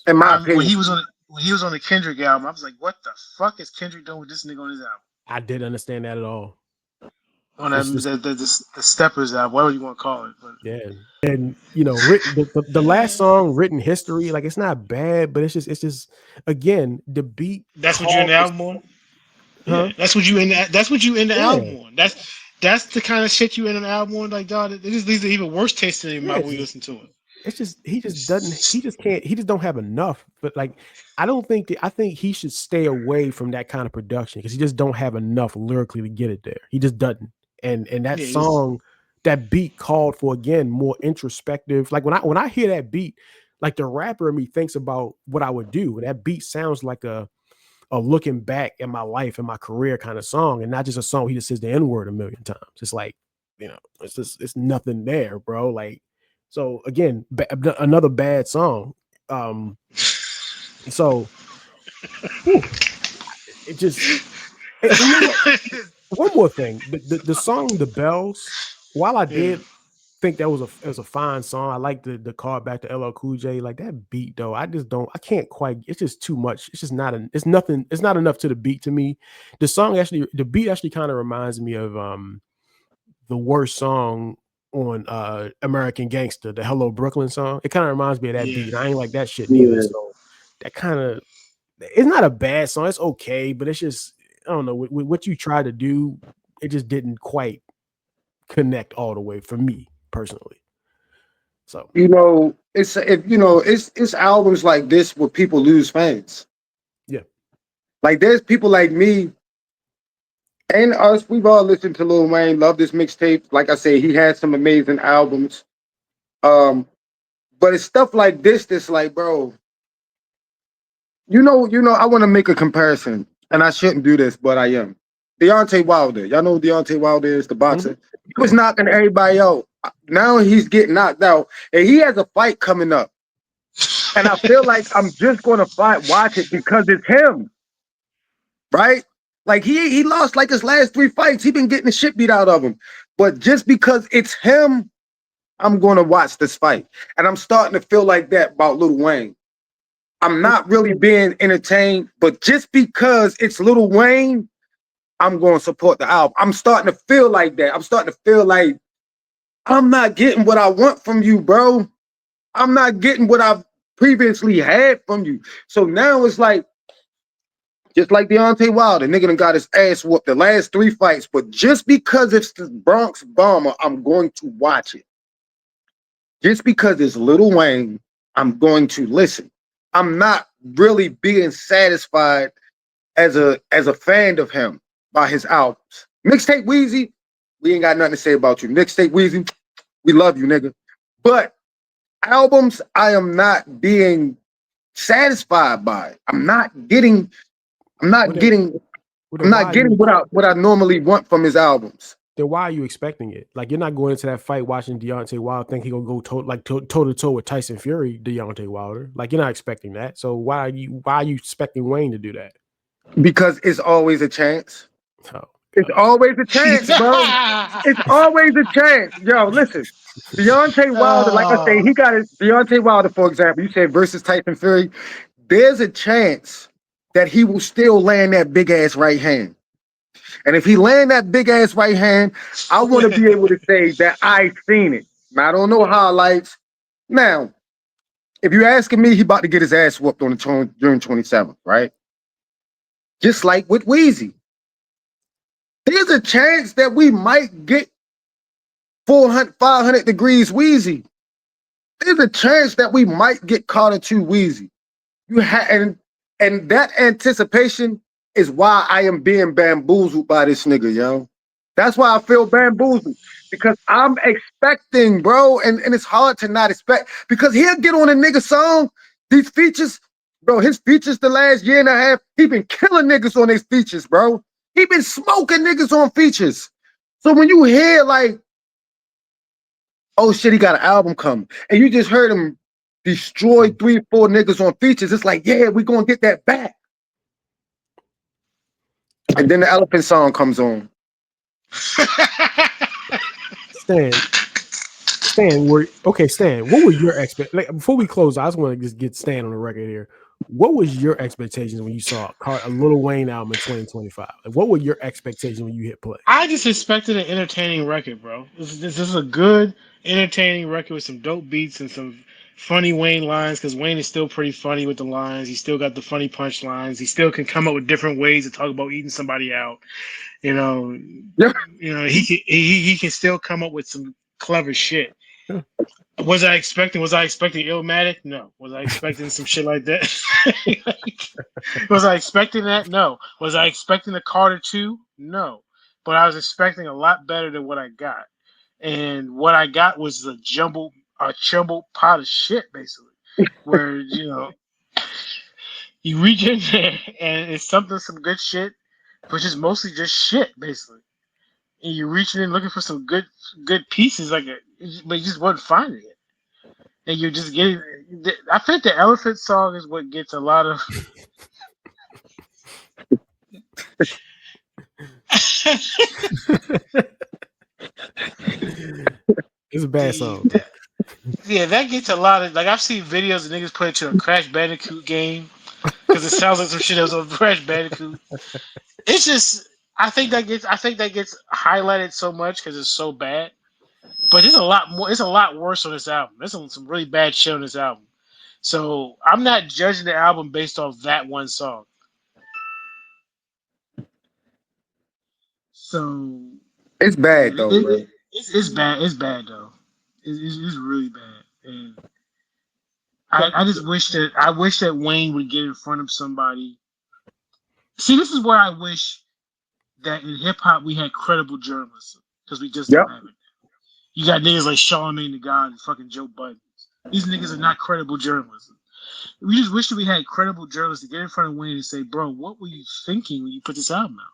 in my When opinion. he was on the Kendrick album, I was like, what the fuck is Kendrick doing with this nigga on his album? I didn't understand that at all. On It's just the Steppers album, whatever you want to call it. But yeah. And you know, the last song, Written History, like it's not bad, but it's just again, the beat that's what you in called the for album on. Yeah, huh? that's what you in. That's what you in the Yeah. album on. That's the kind of shit you in an album on. Like, dog, it just leaves it even worse tasting in your Yeah, mouth when you listen to it. it's just he just can't he just don't have enough. But like I think he should stay away from that kind of production because he just don't have enough lyrically to get it there. He just doesn't. And that Yeah, he's song, that beat called for again more introspective. Like when I hear that beat, like the rapper in me thinks about what I would do. That beat sounds like a looking back at my life and my career kind of song, and not just a song he just says the N-word a million times. It's like, you know, it's nothing there, bro. Like, so again, another bad song. So whew, it just and you know what? One more thing, the song "The Bells." While I yeah. did think that was a fine song, I like the call back to LL Cool J. Like that beat though, I can't quite. It's just too much. It's just not it's nothing. It's not enough to the beat to me. The beat actually kind of reminds me of the worst song on American Gangster, the Hello Brooklyn song. It kind of reminds me of that Yeah. beat. I ain't like that shit neither. Yeah. So that kind of it's not a bad song. It's okay, but it's just I don't know with what you try to do. It just didn't quite connect all the way for me personally. So You know, it's albums like this where people lose fans. yeah, Like there's people like me and us. We've all listened to Lil Wayne. Love this mixtape. Like I say, he had some amazing albums. Um, But it's stuff like this that's like, bro, I want to make a comparison, and I shouldn't do this, but I am. Deontay Wilder. Y'all know who Deontay Wilder is, the boxer? He was knocking everybody out. Now he's getting knocked out, and he has a fight coming up. And I feel like I'm just going to watch it because it's him, right? Like he lost like his last 3 fights. He been getting the shit beat out of him. But just because it's him, I'm going to watch this fight. And I'm starting to feel like that about Lil Wayne. I'm not really being entertained, but just because it's Lil Wayne, I'm going to support the album. I'm starting to feel like that. I'm starting to feel like I'm not getting what I want from you, bro. I'm not getting what I've previously had from you. So now it's like, just like Deontay Wilder, nigga done got his ass whooped the last 3 fights, but just because it's the Bronx Bomber, I'm going to watch it. Just because it's Lil Wayne, I'm going to listen. I'm not really being satisfied as a fan of him by his albums. Mixtape Weezy, we ain't got nothing to say about you. Mixtape Weezy, we love you, nigga. But albums, I am not being satisfied by. I'm not getting what I normally want from his albums. Then why are you expecting it? Like, you're not going into that fight watching Deontay Wilder think he gonna go toe to toe with Tyson Fury, Deontay Wilder. Like, you're not expecting that. So why are you expecting Wayne to do that? Because it's always a chance. Oh, it's always a chance, bro. It's always a chance. Yo, listen. Deontay Wilder, like I say, he got it. Deontay Wilder, for example, you said versus Tyson Fury. There's a chance that he will still land that big ass right hand. And if he land that big ass right hand, I want to be able to say that I seen it. Now, I don't know highlights. Now, if you're asking me, he about to get his ass whooped on the June 27th, right? Just like with Weezy. There's a chance that we might get 500 degrees Weezy. There's a chance that we might get Carter 2 Weezy. And that anticipation is why I am being bamboozled by this nigga, yo. That's why I feel bamboozled. Because I'm expecting, bro, and it's hard to not expect. Because he'll get on a nigga song, these features, bro, his features the last year and a half, he been killing niggas on his features, bro. He been smoking niggas on features. So when you hear like, oh shit, he got an album coming, and you just heard him destroy 3 or 4 niggas on features, it's like, yeah, we gonna get that back. And then the Elephant song comes on. Stan, Stan, what were your expectations? Like, before we close, I just want to just get Stan on the record here. What was your expectations when you saw a Lil Wayne album in 2025? Like, what were your expectations when you hit play? I just expected an entertaining record, bro. This is a good, entertaining record with some dope beats and some funny Wayne lines, because Wayne is still pretty funny with the lines. He still got the funny punchlines. He still can come up with different ways to talk about eating somebody out. You know, Yeah. He can still come up with some clever shit. Yeah. Was I expecting Illmatic? No. Was I expecting some shit like that? Was I expecting that? No. Was I expecting the Carter 2? No. But I was expecting a lot better than what I got. And what I got was a jumbled pot of shit, basically. Where, you reach in there and it's some good shit, which is mostly just shit, basically. And you're reaching in looking for some good pieces, but you just wasn't finding it. And you're just getting. I think the Elephant song is what gets a lot of. It's a bad song. Yeah, that gets a lot of. Like, I've seen videos of niggas play it to a Crash Bandicoot game because it sounds like some shit that was on Crash Bandicoot. It's just. I think that gets highlighted so much because it's so bad. But there's a lot more. It's a lot worse on this album. There's some really bad shit on this album. So I'm not judging the album based off that one song. So it's bad though, bro. It's bad. It's bad though. It's really bad. And I just wish that Wayne would get in front of somebody. See, this is where I wish that in hip hop we had credible journalism, because we just don't have it. You got niggas like Charlamagne the God and fucking Joe Budden. These niggas are not credible journalists. We just wish that we had credible journalists to get in front of Wayne and say, bro, what were you thinking when you put this album out?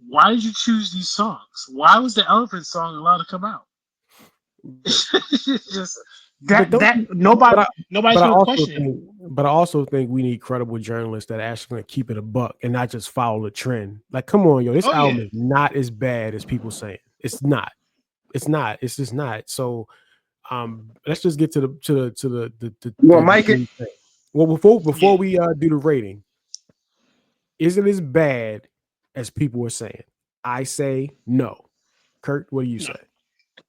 Why did you choose these songs? Why was the Elephant song allowed to come out? It's just But don't, nobody's but I gonna also question it. think, but I also think we need credible journalists that are actually going to keep it a buck and not just follow the trend. Like, come on, yo, this Oh, album yeah. is not as bad as people saying. It's not. It's not. It's just not. So, let's just get to the You want Mike it? thing. Well, before Yeah. we do the rating, is it as bad as people are saying? I say no. Kurt, what do you No. say?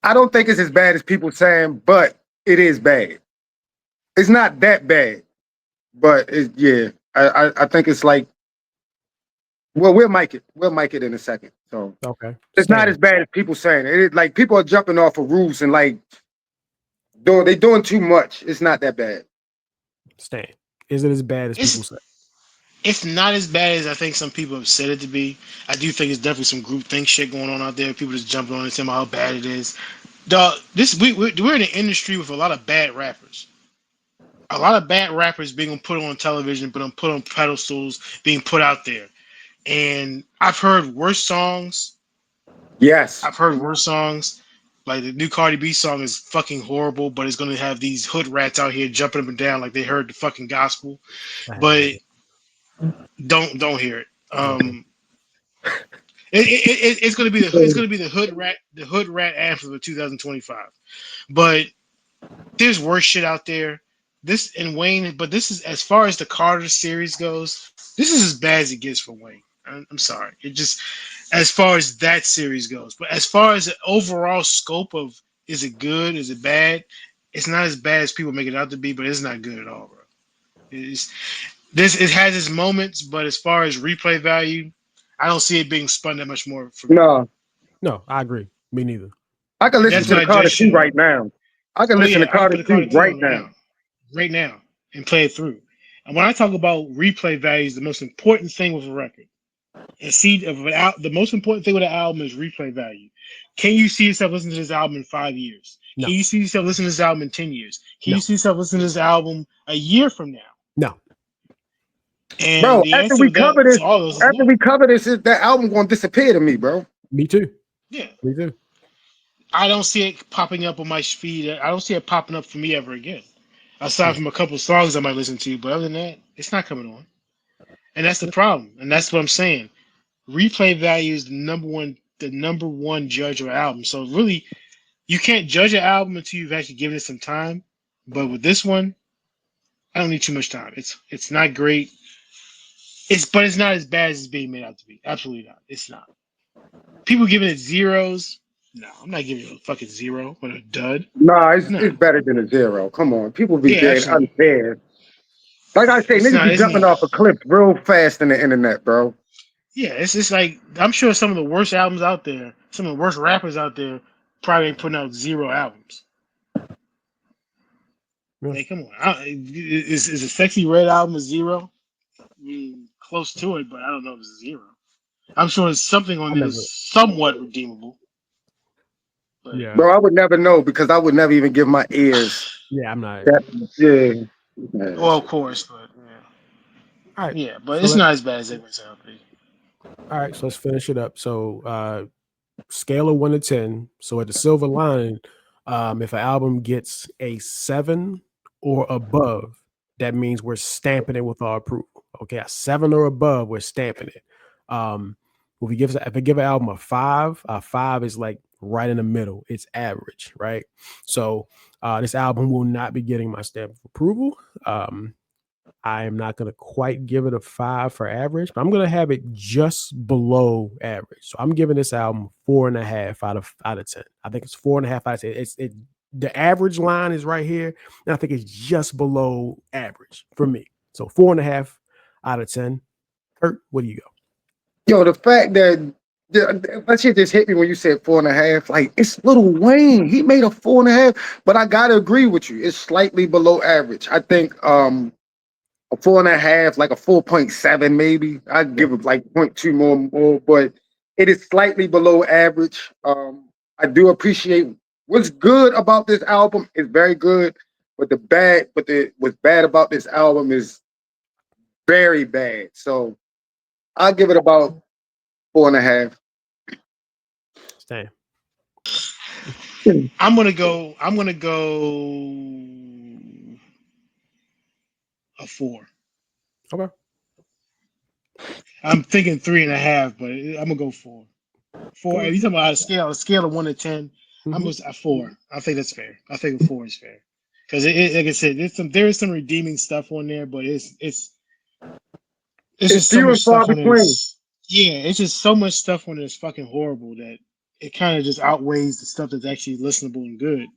I don't think it's as bad as people saying, but it is bad. It's not that bad, but I think it's like, well, we'll mic it. We'll mic it in a second. So Okay, it's not Stan. as bad as people saying. It is like people are jumping off of roofs and like they doing too much. It's not that bad. Stan, is it as bad as It's people say? it's not as bad as I think some people have said it to be. I do think it's definitely some group think shit going on out there. People just jumping on and saying how bad it is. We're in an industry with a lot of bad rappers. A lot of bad rappers being put on television, but put on pedestals, being put out there. And I've heard worse songs. Yes. I've heard worse songs. Like the new Cardi B song is fucking horrible, but it's gonna have these hood rats out here jumping up and down like they heard the fucking gospel. I haven't But heard it. don't hear it. Okay. It's gonna be the hood rat anthem of 2025. But there's worse shit out there. This and Wayne, but this is as far as the Carter series goes. This is as bad as it gets for Wayne. I'm sorry. It just as far as that series goes. But as far as the overall scope of is it good, is it bad? It's not as bad as people make it out to be, but it's not good at all, bro. It has its moments, but as far as replay value, I don't see it being spun that much more for me. No, I agree. Me neither. I can listen That's to the why I Carter judge 2 shit. right now. I can Oh listen to yeah, I can Carter put the Carter 2 2 right on now. right now, and play it through. And when I talk about replay value, is the most important thing with a record. And the most important thing with an album is replay value. Can you see yourself listening to this album in 5 years? No. Can you see yourself listening to this album in 10 years? Can No. you see yourself listening to this album a year from now? No. And Bro, the after answer we to that cover this, to all those is no. that album gonna disappear to me, bro. Me too. Yeah. Me too. I don't see it popping up on my feed. I don't see it popping up for me ever again. Aside from a couple of songs I might listen to, but other than that, it's not coming on. And that's the problem. And that's what I'm saying. Replay value is the number one judge of an album. So really, you can't judge an album until you've actually given it some time. But with this one, I don't need too much time. It's not great. But it's not as bad as it's being made out to be. Absolutely not. It's not. People giving it zeros. No, I'm not giving it a fucking zero or a dud. Nah, it's No. better than a zero. Come on, people be Yeah, being absolutely. unfair. Like I say, It's niggas not. be It's jumping not. off of cliffs real fast in the internet, bro. Yeah, it's just like I'm sure some of the worst albums out there, some of the worst rappers out there, probably ain't putting out zero albums. Yeah. Hey, come on. Is a Sexy Red album a zero? Close to it, but I don't know if it's a zero. I'm sure there's something on there that's somewhat redeemable. But Yeah. Bro, I would never know because I would never even give my ears. Yeah, I'm not. Yeah. well, of course, but yeah. All right. Yeah, but So it's not as bad as it sound to be. All right, so let's finish it up. So scale of 1 to 10. So at the silver lining, if an album gets a 7 or above, that means we're stamping it with our approval. Okay, a 7 or above, we're stamping it. If we give an album a 5 is like right in the middle. It's average, right? So this album will not be getting my stamp of approval. I am not going to quite give it a 5 for average, but I'm going to have it just below average. So I'm giving this album 4.5 out of 10. I think it's 4.5 out of 10. The average line is right here, and I think it's just below average for me. So 4.5 out of 10. Kurt, what do you go? Yo, the fact that shit just hit me when you said 4.5. Like, it's Lil Wayne. He made a 4.5, but I gotta agree with you. It's slightly below average. I think a 4.5, like a 4.7, maybe. I'd give it like 0.2 more, but it is slightly below average. I do appreciate what's good about this album. It's very good, what's bad about this album is very bad. So I'll give it about 4.5. Stan. I'm gonna go a 4. Okay. I'm thinking 3.5, but I'm gonna go 4. 4. Okay. You talking about a scale of 1 to 10? I'm Mhm. going a 4. I think that's fair. I think a 4 is fair because like I said, there is some redeeming stuff on there, but it's just so few much and far stuff on there. between. Yeah, it's just so much stuff on there that's fucking horrible that it kind of just outweighs the stuff that's actually listenable and good.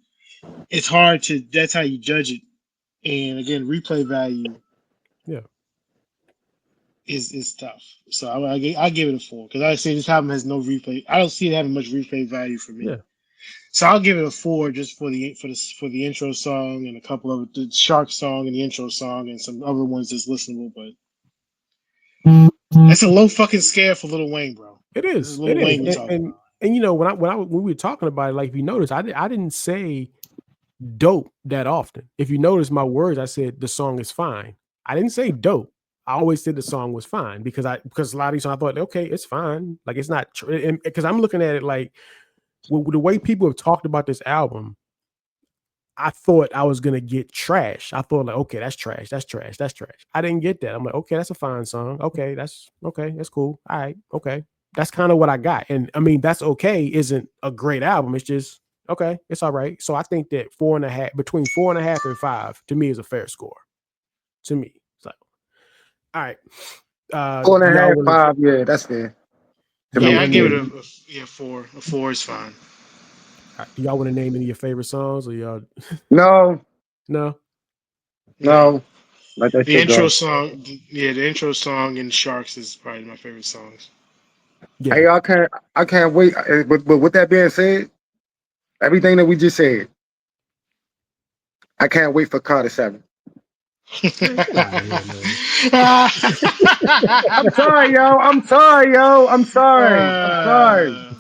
It's hard to. That's how you judge it. And again, replay value. Yeah. Is tough. So I give it a 4 because I say this album has no replay. I don't see it having much replay value for me. Yeah. So I'll give it a 4 just for the intro song and a couple of the Shark song and the intro song and some other ones that's listenable. But that's a low fucking scale for Lil Wayne, bro. It This is. is It Lil is. Wayne we're talking about. And you know when we were talking about it, like if you notice, I didn't say dope that often. If you notice my words, I said the song is fine. I didn't say dope. I always said the song was fine because a lot of these songs I thought, okay, it's fine. Like it's not because I'm looking at it like with the way people have talked about this album. I thought I was gonna get trash. I thought like, okay, that's trash, that's trash, that's trash. I didn't get that. I'm like, okay, that's a fine song. Okay, that's cool. All right, okay. That's kind of what I got. And I mean, that's okay isn't a great album. It's just okay, it's all right. So I think that 4.5, between 4.5 and 5, to me is a fair score. To me. So all right. Four Do and a y'all half, want to 5. Yeah, that's fair. To y'all Yeah, me, I want to give it name a 4. A 4 is fine. do y'all want to name any of your favorite songs or y'all no, no? No, let that the shit intro go. song. Yeah, the intro song in Sharks is probably my favorite songs. Yeah. Hey, I can't wait. But with that being said, everything that we just said, I can't wait for Carter 7. Get out of here, man. I'm sorry, yo. I'm sorry. I'm sorry. Uh,